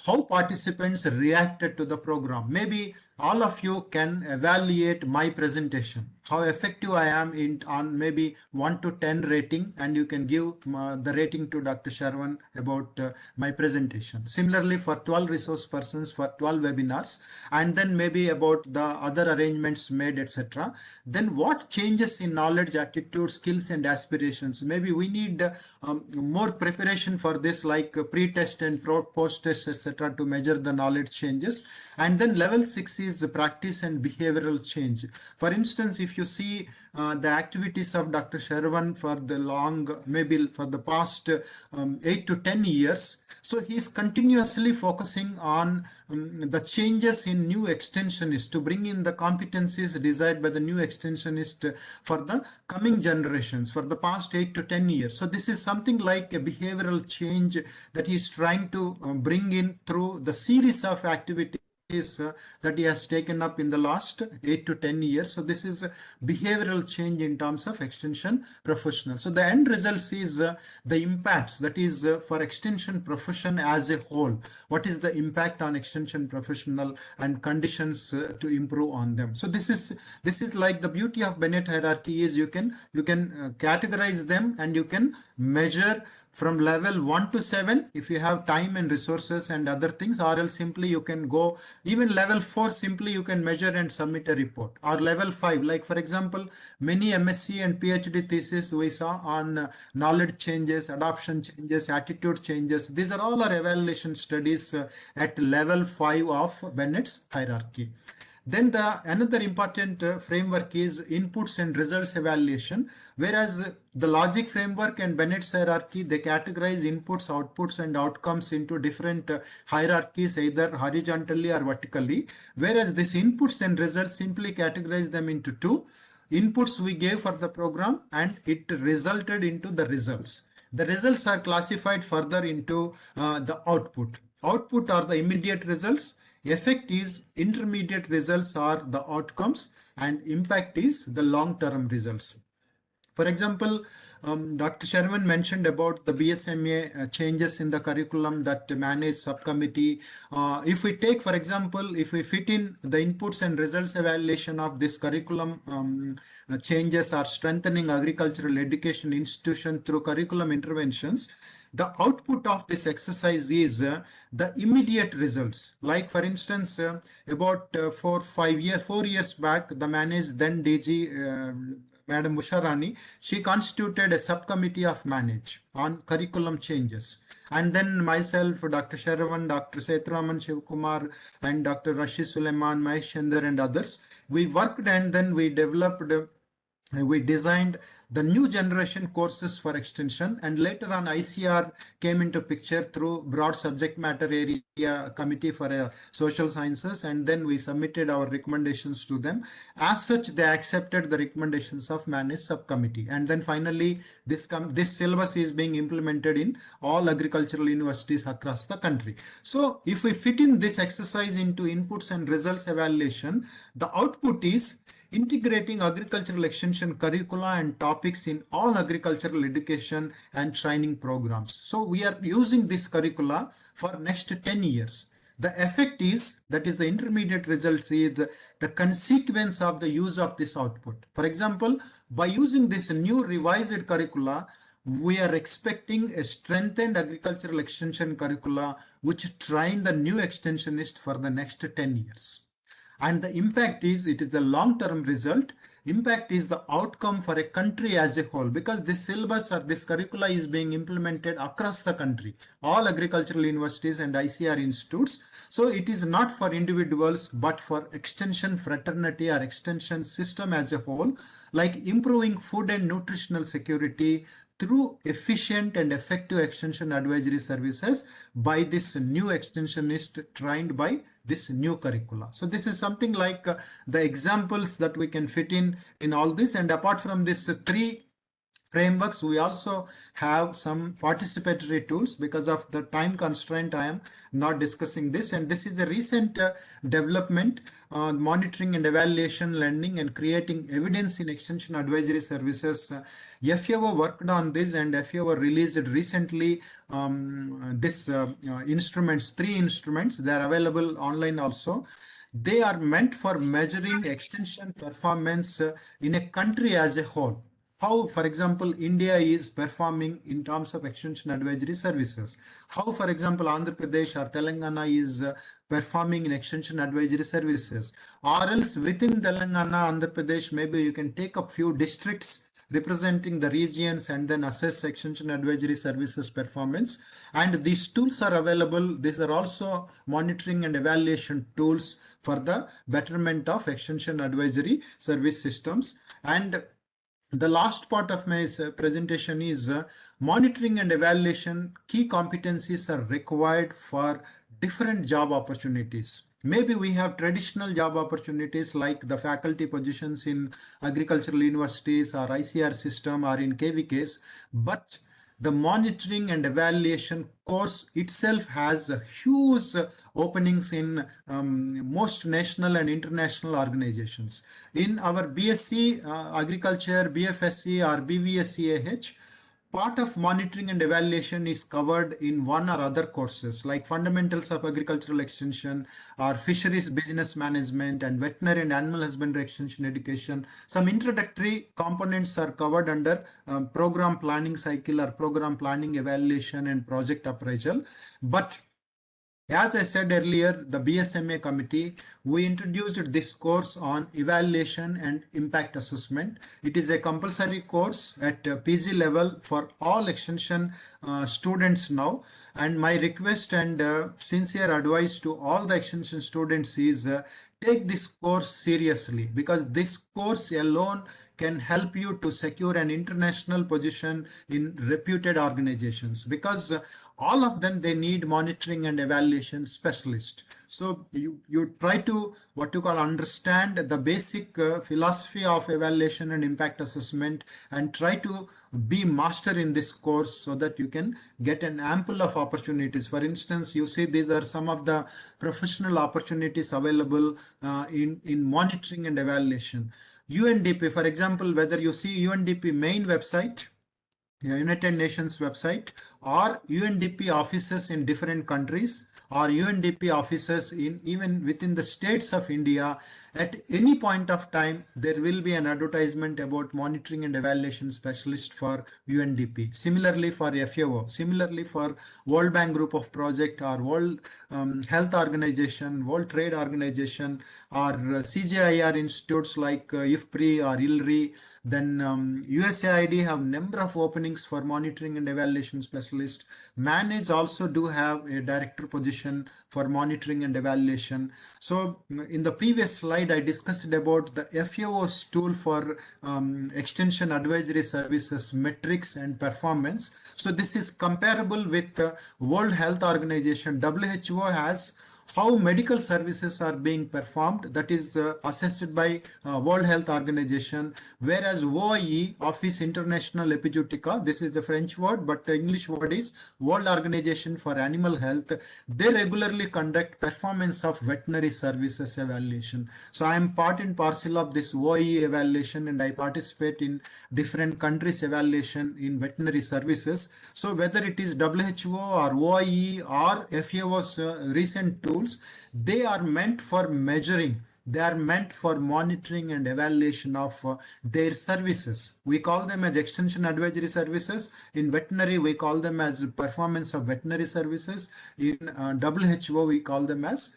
Speaker 2: how participants reacted to the program. Maybe all of you can evaluate my presentation, how effective I am on maybe 1 to 10 rating, and you can give the rating to Dr. Sharwan about my presentation. Similarly, for 12 resource persons for 12 webinars, and then maybe about the other arrangements made, etc. Then what changes in knowledge, attitude, skills, and aspirations? Maybe we need more preparation for this, like pre-test and post-test, etc., to measure the knowledge changes. And then level 6 is the practice and behavioral change. For instance, if you see the activities of Dr. Sharwan for the maybe for the past 8 to 10 years, so he is continuously focusing on the changes in new extensionists to bring in the competencies desired by the new extensionist for the coming generations for the past 8 to 10 years. So this is something like a behavioral change that he is trying to bring in through the series of activities that he has taken up in the last 8 to 10 years. So this is a behavioral change in terms of extension professional. So the end results is the impacts, that is for extension profession as a whole. What is the impact on extension professional and conditions to improve on them? So this is like the beauty of Bennett hierarchy is you can categorize them and you can measure from level 1 to 7 if you have time and resources and other things, or else simply you can go even level 4, simply you can measure and submit a report, or level 5, like for example many MSc and PhD thesis we saw on knowledge changes, adoption changes, attitude changes. These are all our evaluation studies at level 5 of Bennett's hierarchy. Then another important framework is inputs and results evaluation, whereas the logic framework and Bennett's hierarchy, they categorize inputs, outputs, and outcomes into different hierarchies, either horizontally or vertically, whereas this inputs and results simply categorize them into two. Inputs we gave for the program and it resulted into the results. The results are classified further into the output. Output are the immediate results. Effect is intermediate results are the outcomes, and impact is the long-term results. For example, Dr. Sharwan mentioned about the BSMA changes in the curriculum that manage subcommittee. If we take, for example, if we fit in the inputs and results evaluation of this curriculum changes or strengthening agricultural education institution through curriculum interventions, the output of this exercise is the immediate results. Like for instance, about 4 years back, the managed then DG Madam Usharani, she constituted a subcommittee of manage on curriculum changes. And then myself, Dr. Sharwan, Dr. Sethuraman Shivkumar, and Dr. Rashid Suleiman, Mahesh Chandar, and others, we worked and then we developed we designed the new generation courses for extension, and later on ICR came into picture through broad subject matter area committee for social sciences, and then we submitted our recommendations to them. As such, they accepted the recommendations of managed subcommittee, and then finally this syllabus is being implemented in all agricultural universities across the country. So if we fit in this exercise into inputs and results evaluation, the output is integrating agricultural extension curricula and topics in all agricultural education and training programs. So we are using this curricula for next 10 years. The effect is, that is the intermediate results, is the consequence of the use of this output. For example, by using this new revised curricula, we are expecting a strengthened agricultural extension curricula which train the new extensionist for the next 10 years. And the impact is, it is the long-term result. Impact is the outcome for a country as a whole, because this syllabus or this curricula is being implemented across the country, all agricultural universities and ICR institutes. So it is not for individuals, but for extension fraternity or extension system as a whole, like improving food and nutritional security through efficient and effective extension advisory services by this new extensionist trained by this new curricula. So this is something like the examples that we can fit in all this. And apart from this three frameworks, we also have some participatory tools. Because of the time constraint, I am not discussing this. And this is a recent development, monitoring and evaluation learning and creating evidence in extension advisory services. FAO worked on this, and FAO released recently this instruments, 3 instruments. They are available online also. They are meant for measuring extension performance in a country as a whole. How, for example, India is performing in terms of extension advisory services. How, for example, Andhra Pradesh or Telangana is performing in extension advisory services. Or else within Telangana, Andhra Pradesh, maybe you can take up few districts representing the regions and then assess extension advisory services performance. And these tools are available. These are also monitoring and evaluation tools for the betterment of extension advisory service systems. And the last part of my presentation is monitoring and evaluation. Key competencies are required for different job opportunities. Maybe we have traditional job opportunities like the faculty positions in agricultural universities or ICR system or in KVKs, but the monitoring and evaluation course itself has huge openings in most national and international organizations. In our BSc Agriculture, BFSc or BVSCAH, part of monitoring and evaluation is covered in one or other courses like fundamentals of agricultural extension or fisheries business management and veterinary and animal husbandry extension education. Some introductory components are covered under program planning cycle or program planning evaluation and project appraisal. But as I said earlier, the BSMA committee, we introduced this course on evaluation and impact assessment. It is a compulsory course at PG level for all extension students now. And my request and sincere advice to all the extension students is take this course seriously, because this course alone can help you to secure an international position in reputed organizations, because all of them, they need monitoring and evaluation specialist. So you try to what you call understand the basic philosophy of evaluation and impact assessment and try to be master in this course so that you can get an ample of opportunities. For instance, you see these are some of the professional opportunities available in monitoring and evaluation. UNDP, for example, whether you see UNDP main website, United Nations website, or UNDP offices in different countries, or UNDP offices in even within the states of India, at any point of time, there will be an advertisement about monitoring and evaluation specialist for UNDP. Similarly for FAO, similarly for World Bank Group of Project or World Health Organization, World Trade Organization, or CJIR institutes like IFPRI or ILRI. Then USAID have number of openings for monitoring and evaluation specialist. MANAGE also do have a director position for monitoring and evaluation. So in the previous slide, I discussed about the FAO's tool for extension advisory services metrics and performance. So this is comparable with the World Health Organization. WHO has how medical services are being performed, that is assessed by World Health Organization, whereas OIE, Office International Epizootica, this is the French word, but the English word is World Organization for Animal Health. They regularly conduct performance of veterinary services evaluation. So I am part and parcel of this OIE evaluation, and I participate in different countries' evaluation in veterinary services. So whether it is WHO or OIE or FAO's recent tools, they are meant for measuring, they are meant for monitoring and evaluation of their services. We call them as extension advisory services. In veterinary, we call them as performance of veterinary services. In WHO, we call them as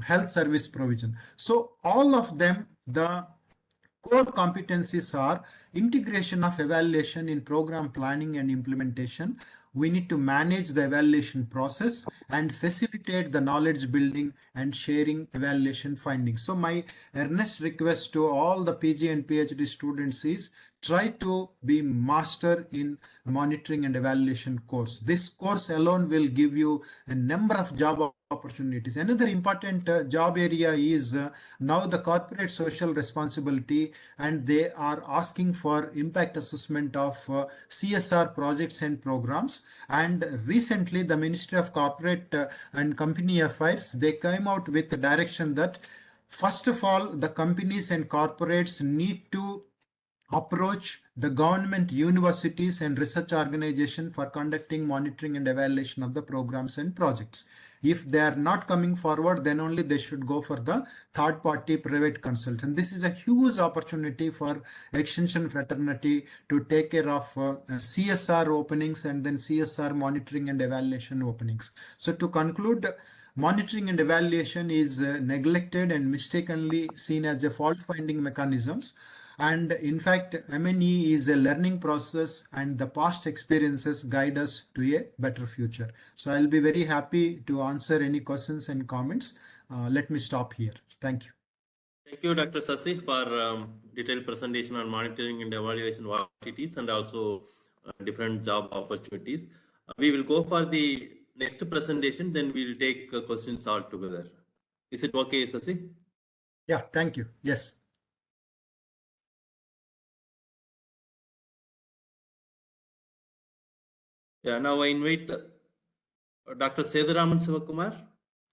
Speaker 2: health service provision. So all of them, the core competencies are integration of evaluation in program planning and implementation. We need to manage the evaluation process and facilitate the knowledge building and sharing evaluation findings. So my earnest request to all the PG and PhD students is try to be master in monitoring and evaluation course. This course alone will give you a number of job opportunities. Another important job area is now the corporate social responsibility, and they are asking for impact assessment of CSR projects and programs. And recently the Ministry of Corporate and Company Affairs, they came out with the direction that first of all, the companies and corporates need to approach the government universities and research organization for conducting monitoring and evaluation of the programs and projects. If they are not coming forward, then only they should go for the third party private consultant. This is a huge opportunity for extension fraternity to take care of CSR openings and then CSR monitoring and evaluation openings. So to conclude, monitoring and evaluation is neglected and mistakenly seen as a fault finding mechanisms. And in fact, M&E is a learning process and the past experiences guide us to a better future. So I'll be very happy to answer any questions and comments. Let me stop here. Thank you.
Speaker 1: Thank you, Dr. Sasi, for detailed presentation on monitoring and evaluation what it is and also different job opportunities. We will go for the next presentation, then we will take questions all together. Is it okay, Sasi?
Speaker 2: Yeah, thank you. Yes.
Speaker 1: Yeah, now I invite Dr. Seduraman Sivakumar.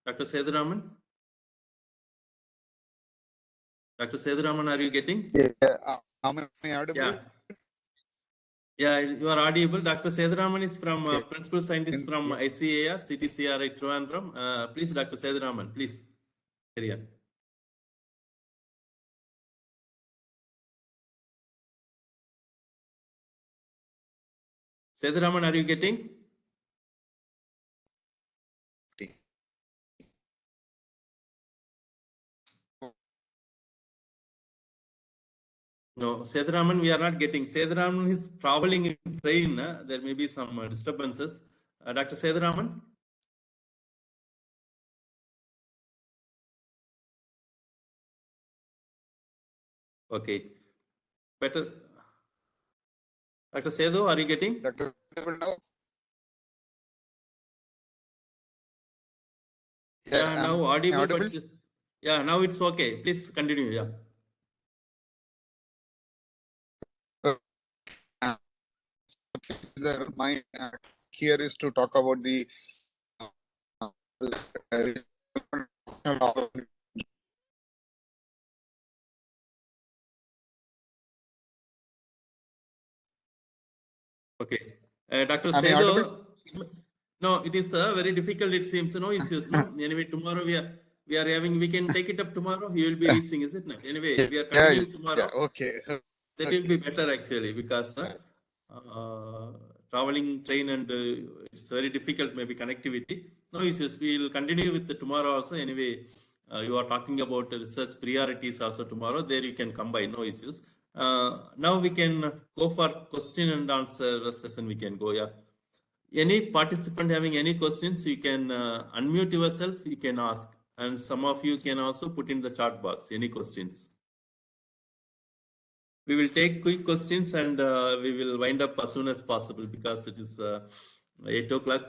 Speaker 1: Dr. Seduraman. Dr. Seduraman, are you getting?
Speaker 3: Yeah, am I audible?
Speaker 1: Yeah. Yeah, you are audible. Dr. Seduraman is from Principal Scientist from ICAR, CTCR Trivandrum. Please, Dr. Seduraman, please. Carry on. Seduraman, are you getting? No, Seduraman, we are not getting. Seduraman is traveling in train. There may be some disturbances. Dr. Seduraman? Okay. Better. Dr. Sedu, are you getting?
Speaker 3: Dr. now?
Speaker 1: Yeah, now audible.
Speaker 3: Audible?
Speaker 1: But, yeah, now it's okay. Please continue. Yeah.
Speaker 3: My here is to talk about the
Speaker 1: Okay. Dr.
Speaker 3: Am I
Speaker 1: Sedu,
Speaker 3: audible?
Speaker 1: no, it is very difficult. It seems no issues. No. Anyway, tomorrow we are having. We can take it up tomorrow. You will be reaching, is it? Anyway, we are continuing tomorrow.
Speaker 3: Yeah, okay.
Speaker 1: That will be better actually because traveling train and it's very difficult. Maybe connectivity. No issues. We will continue with the tomorrow also. Anyway, you are talking about research priorities also tomorrow. There you can combine. No issues. Now we can go for question and answer session. We can go. Yeah. Any participant having any questions, you can unmute yourself. You can ask, and some of you can also put in the chat box any questions. We will take quick questions and we will wind up as soon as possible because it is 8 o'clock.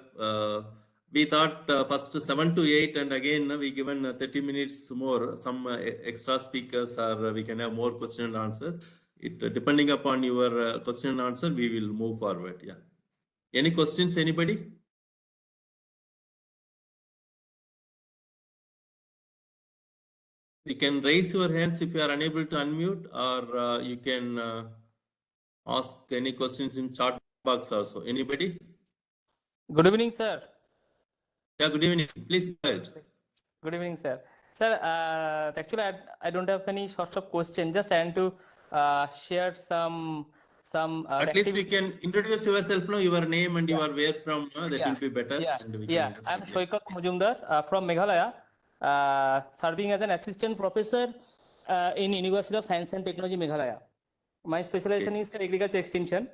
Speaker 1: We thought first 7 to 8 and again we given 30 minutes more, some extra speakers or we can have more question and answer. It depending upon your question and answer, we will move forward. Yeah. Any questions, anybody? You can raise your hands if you are unable to unmute or you can ask any questions in chat box also. Anybody?
Speaker 4: Good evening, sir.
Speaker 1: Yeah, good evening. Please go ahead.
Speaker 4: Good evening, sir. Sir, actually, I don't have any sorts of question. Just trying to share some.
Speaker 1: At least you can introduce yourself, know your name and you are where from. That will be better.
Speaker 4: Yeah,
Speaker 1: and we
Speaker 4: yeah.
Speaker 1: can
Speaker 4: I'm Shoikat Mujumdar from Meghalaya, serving as an assistant professor in University of Science and Technology, Meghalaya. My specialization is agriculture extension,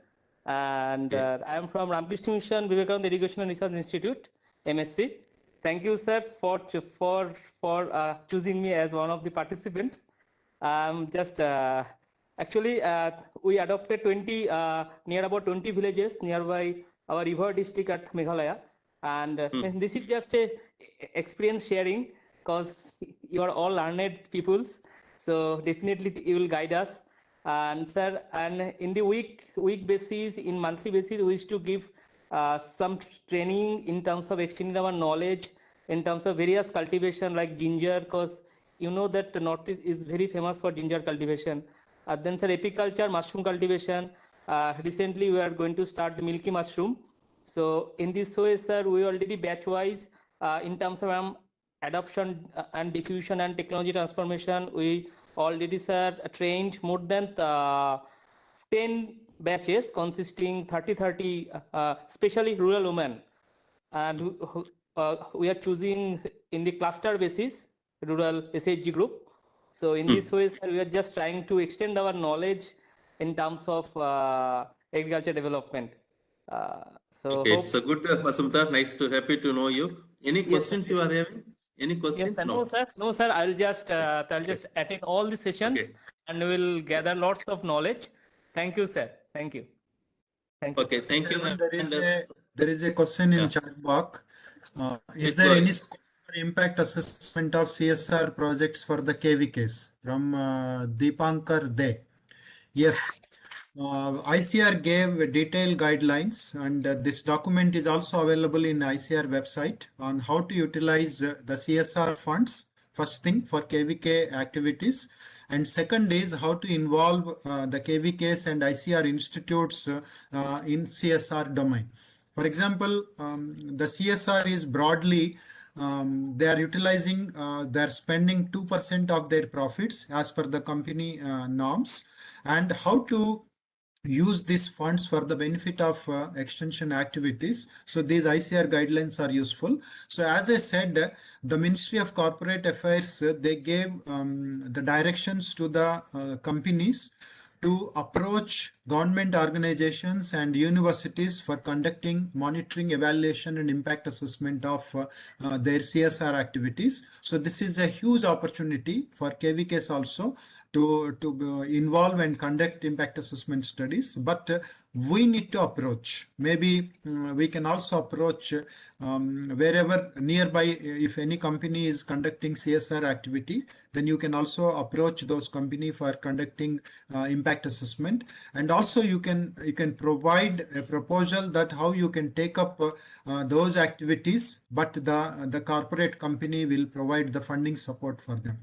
Speaker 4: and I am from Ramakrishna Mission Vivekananda Education and Research Institute, MSc. Thank you, sir, for choosing me as one of the participants. Just actually, we adopted 20 near about 20 villages nearby our river district at Meghalaya, and this is just a experience sharing because you are all learned peoples, so definitely you will guide us. And sir, and in the week basis, in monthly basis, we used to give some training in terms of extending our knowledge in terms of various cultivation like ginger, because you know that the Northeast is very famous for ginger cultivation. Then sir, apiculture, mushroom cultivation. Recently we are going to start the milky mushroom. So in this way, sir, we already batch wise in terms of adoption and diffusion and technology transformation. We already, sir, trained more than 10 batches consisting 30, especially rural women. And we are choosing in the cluster basis, rural SHG group. So in this way, sir, we are just trying to extend our knowledge in terms of agriculture development.
Speaker 1: Okay, it's a good, Vasudha. Nice to happy to know you. Any
Speaker 4: Yes,
Speaker 1: questions
Speaker 4: sir.
Speaker 1: you are having? Any
Speaker 4: Yes,
Speaker 1: questions?
Speaker 4: sir. No, sir. No, sir. I'll just attend all the sessions
Speaker 1: Okay.
Speaker 4: and we'll gather lots of knowledge. Thank you, sir. Thank you. Thank you.
Speaker 1: Okay,
Speaker 4: Sir.
Speaker 1: thank you.
Speaker 2: Sharwan,
Speaker 1: And,
Speaker 2: there is a question in
Speaker 1: yeah.
Speaker 2: chat box. Is
Speaker 1: Yes,
Speaker 2: there
Speaker 1: go
Speaker 2: any
Speaker 1: ahead.
Speaker 2: scope for impact assessment of CSR projects for the KVKs from Deepankar De? Yes. ICR gave detailed guidelines, and this document is also available in ICR website on how to utilize the CSR funds. First thing for KVK activities, and second is how to involve the KVKs and ICR institutes in CSR domain. For example, the CSR is broadly they are utilizing, they're spending 2% of their profits as per the company norms, and how to use these funds for the benefit of extension activities. So these ICR guidelines are useful. So as I said, the Ministry of Corporate Affairs, they gave the directions to the companies to approach government organizations and universities for conducting monitoring, evaluation, and impact assessment of their CSR activities. So this is a huge opportunity for KVKs also to involve and conduct impact assessment studies, but we need to approach. Maybe we can also approach wherever nearby. If any company is conducting CSR activity, then you can also approach those company for conducting impact assessment, and also you can provide a proposal that how you can take up those activities, but the corporate company will provide the funding support for them.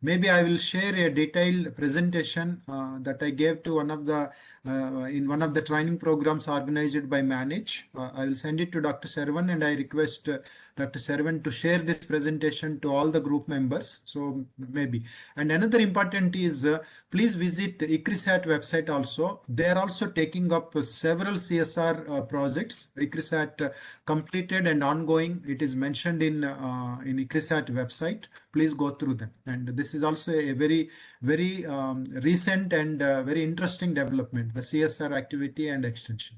Speaker 2: Maybe I will share a detailed presentation that I gave to one of the in one of the training programs organized by Manage. I will send it to Dr. Servan, and I request Dr. Servan to share this presentation to all the group members. So maybe. And another important is please visit ICRISAT website also. They are also taking up several CSR projects. ICRISAT completed and ongoing. It is mentioned in ICRISAT website. Please go through them. And this is also a very recent and very interesting development, the CSR activity and extension.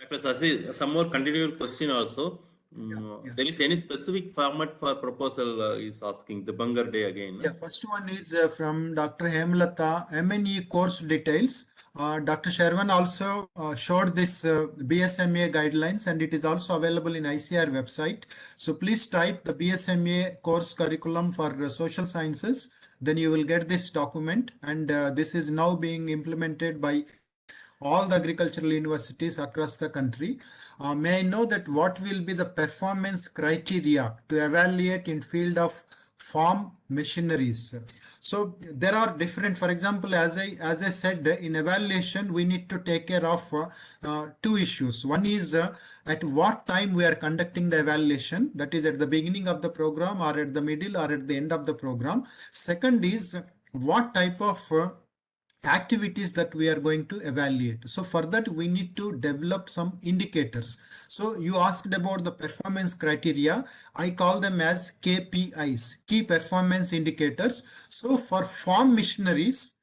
Speaker 1: Dr. Sasi, some more continual question also.
Speaker 2: Yeah.
Speaker 1: There is any specific format for proposal is asking the Bangar Day again.
Speaker 2: Yeah, first one is from Dr. Hemlata, MNE course details. Dr. Sharwan also showed this BSMA guidelines, and it is also available in ICR website. So please type the BSMA course curriculum for social sciences. Then you will get this document, and this is now being implemented by all the agricultural universities across the country. May I know that what will be the performance criteria to evaluate in field of farm machineries? So there are different, for example, as I said, in evaluation, we need to take care of two issues. One is at what time we are conducting the evaluation, that is at the beginning of the program or at the middle or at the end of the program. Second is what type of activities that we are going to evaluate. So for that, we need to develop some indicators. So you asked about the performance criteria. I call them as KPIs, key performance indicators. So for farm machineries,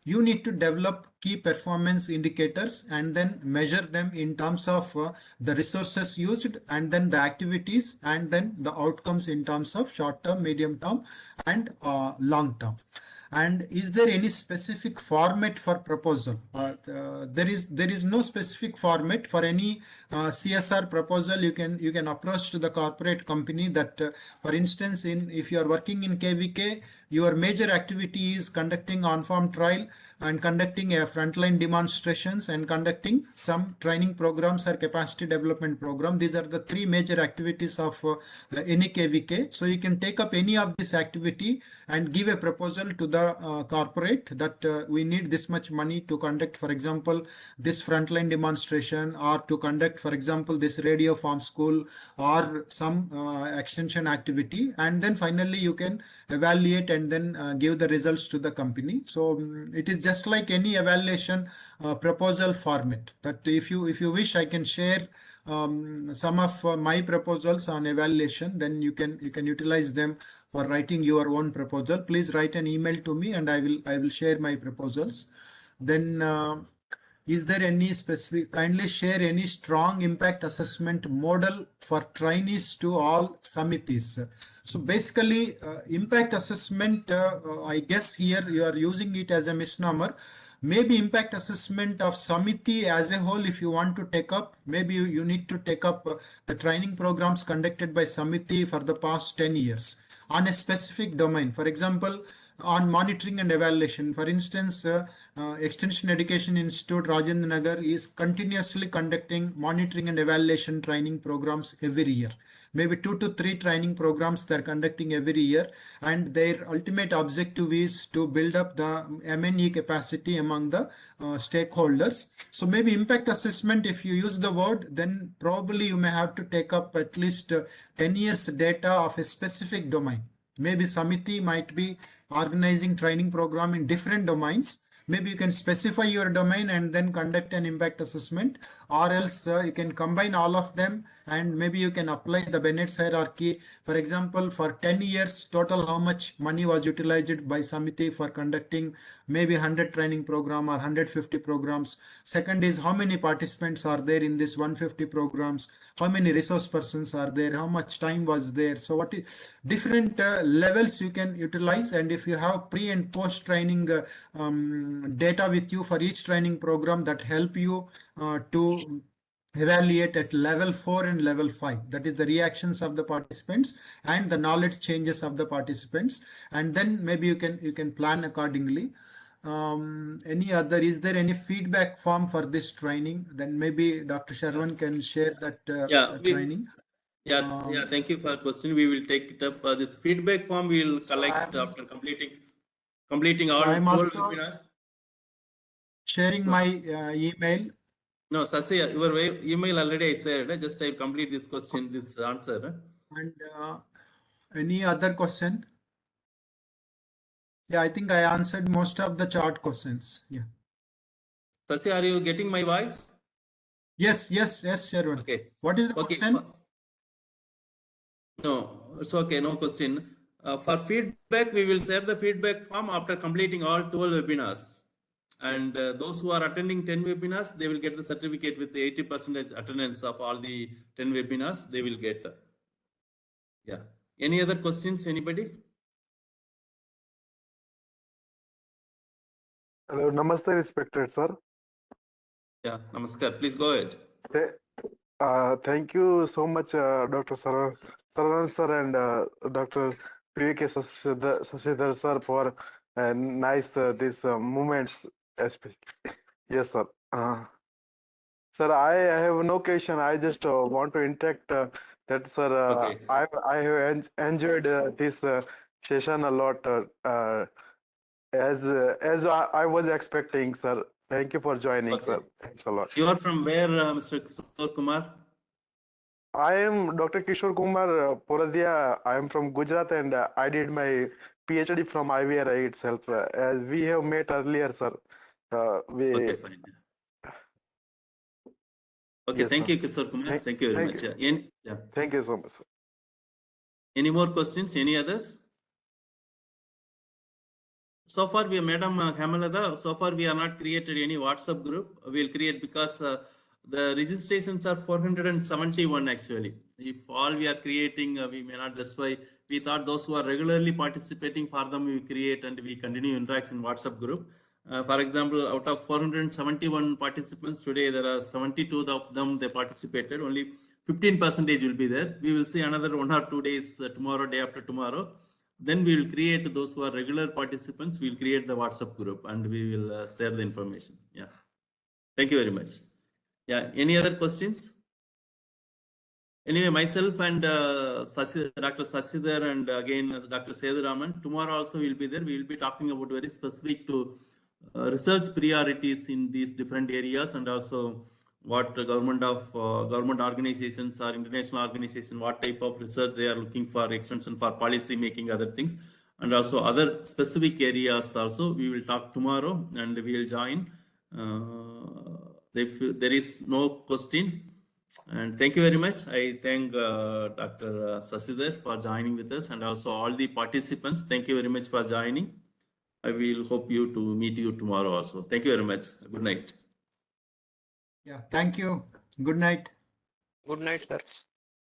Speaker 2: you need to develop key performance indicators and then measure them in terms of the resources used, and then the activities, and then the outcomes in terms of short term, medium term, and long term. And is there any specific format for proposal? There is no specific format for any CSR proposal. You can approach to the corporate company that, for instance, if you are working in KVK, your major activity is conducting on-farm trial and conducting a frontline demonstrations and conducting some training programs or capacity development program. These are the three major activities of any KVK. So you can take up any of this activity and give a proposal to the corporate that we need this much money to conduct, for example, this frontline demonstration, or to conduct, for example, this radio farm school or some extension activity, and then finally you can evaluate and then give the results to the company. So it is just like any evaluation proposal format. But if you wish, I can share some of my proposals on evaluation. Then you can utilize them for writing your own proposal. Please write an email to me, and I will share my proposals. Then is there any specific, kindly share any strong impact assessment model for trainees to all samitis. So basically impact assessment, I guess here you are using it as a misnomer. Maybe impact assessment of Samiti as a whole, if you want to take up, maybe you need to take up the training programs conducted by Samiti for the past 10 years on a specific domain. For example, on monitoring and evaluation. For instance, Extension Education Institute, Rajendra Nagar is continuously conducting monitoring and evaluation training programs every year. Maybe 2 to 3 training programs they're conducting every year, and their ultimate objective is to build up the M&E capacity among the stakeholders. So maybe impact assessment, if you use the word, then probably you may have to take up at least 10 years data of a specific domain. Maybe Samiti might be organizing training program in different domains. Maybe you can specify your domain and then conduct an impact assessment, or else you can combine all of them and maybe you can apply the Bennett's hierarchy. For example, for 10 years total, how much money was utilized by Samiti for conducting maybe 100 training program or 150 programs. Second is how many participants are there in this 150 programs, how many resource persons are there, how much time was there. So what is different levels you can utilize, and if you have pre and post training data with you for each training program, that help you to evaluate at level 4 and level 5, that is the reactions of the participants and the knowledge changes of the participants, and then maybe you can plan accordingly. Any other, is there any feedback form for this training? Then maybe Dr. Sharwan can share that training.
Speaker 1: Thank you for the question. We will take it up. This feedback form we will collect after completing all 12 webinars.
Speaker 2: Sharing my email.
Speaker 1: No, Sasya, your email already I said. Just I complete this question, this answer.
Speaker 2: And any other question? Yeah, I think I answered most of the chart questions. Yeah.
Speaker 1: Sasya, are you getting my voice?
Speaker 2: Yes, Sharwan.
Speaker 1: Okay.
Speaker 2: What is the question?
Speaker 1: No, it's okay, no question. For feedback, we will share the feedback form after completing all 12 webinars. And those who are attending 10 webinars, they will get the certificate with the 80% attendance of all the 10 webinars, they will get. Yeah. Any other questions, anybody?
Speaker 5: Hello, Namaste, respected sir.
Speaker 1: Yeah, Namaskar. Please go ahead.
Speaker 5: Thank you so much, Dr. Saravan sir and Dr. PVK Sasidhar sir for nice these moments. Yes, sir. Sir, I have no question. I just want to interact that, sir.
Speaker 1: Okay.
Speaker 5: I have enjoyed this session a lot, as I was expecting, sir. Thank you for joining,
Speaker 1: Okay.
Speaker 5: sir. Thanks a lot.
Speaker 1: You are from where, Mr. Kishore Kumar?
Speaker 5: I am Dr. Kishore Kumar Poradia. I am from Gujarat, and I did my PhD from IVRI itself. As we have met earlier, sir.
Speaker 1: Okay, fine. Okay,
Speaker 5: Yes,
Speaker 1: thank
Speaker 5: sir.
Speaker 1: you, Kishore Kumar. Thank you very much. Yeah.
Speaker 5: Thank you so much, sir.
Speaker 1: Any more questions? Any others? So far, Madam Hamalada, so far we are not created any WhatsApp group. We'll create because the registrations are 471 actually. If all we are creating, we may not. That's why we thought those who are regularly participating, for them we create and we continue interaction WhatsApp group. For example, out of 471 participants today, there are 72 of them they participated. Only 15% will be there. We will see another 1 or 2 days tomorrow, day after tomorrow. then we will create those who are regular participants. We'll create the WhatsApp group and we will share the information. Yeah. Thank you very much. Yeah. Any other questions? Anyway, myself and Dr. Sasidhar and again Dr. Seduraman, tomorrow also we'll be there. We will be talking about very specific to research priorities in these different areas, and also what the government organizations or international organizations, what type of research they are looking for, extension for policy making, other things, and also other specific areas also we will talk tomorrow, and we will join. If there is no question, and thank you very much. I thank Dr. Sasidhar for joining with us, and also all the participants. Thank you very much for joining. I will hope you to meet you tomorrow also. Thank you very much. Good night.
Speaker 2: Yeah, thank you. Good night.
Speaker 6: Good night, sir.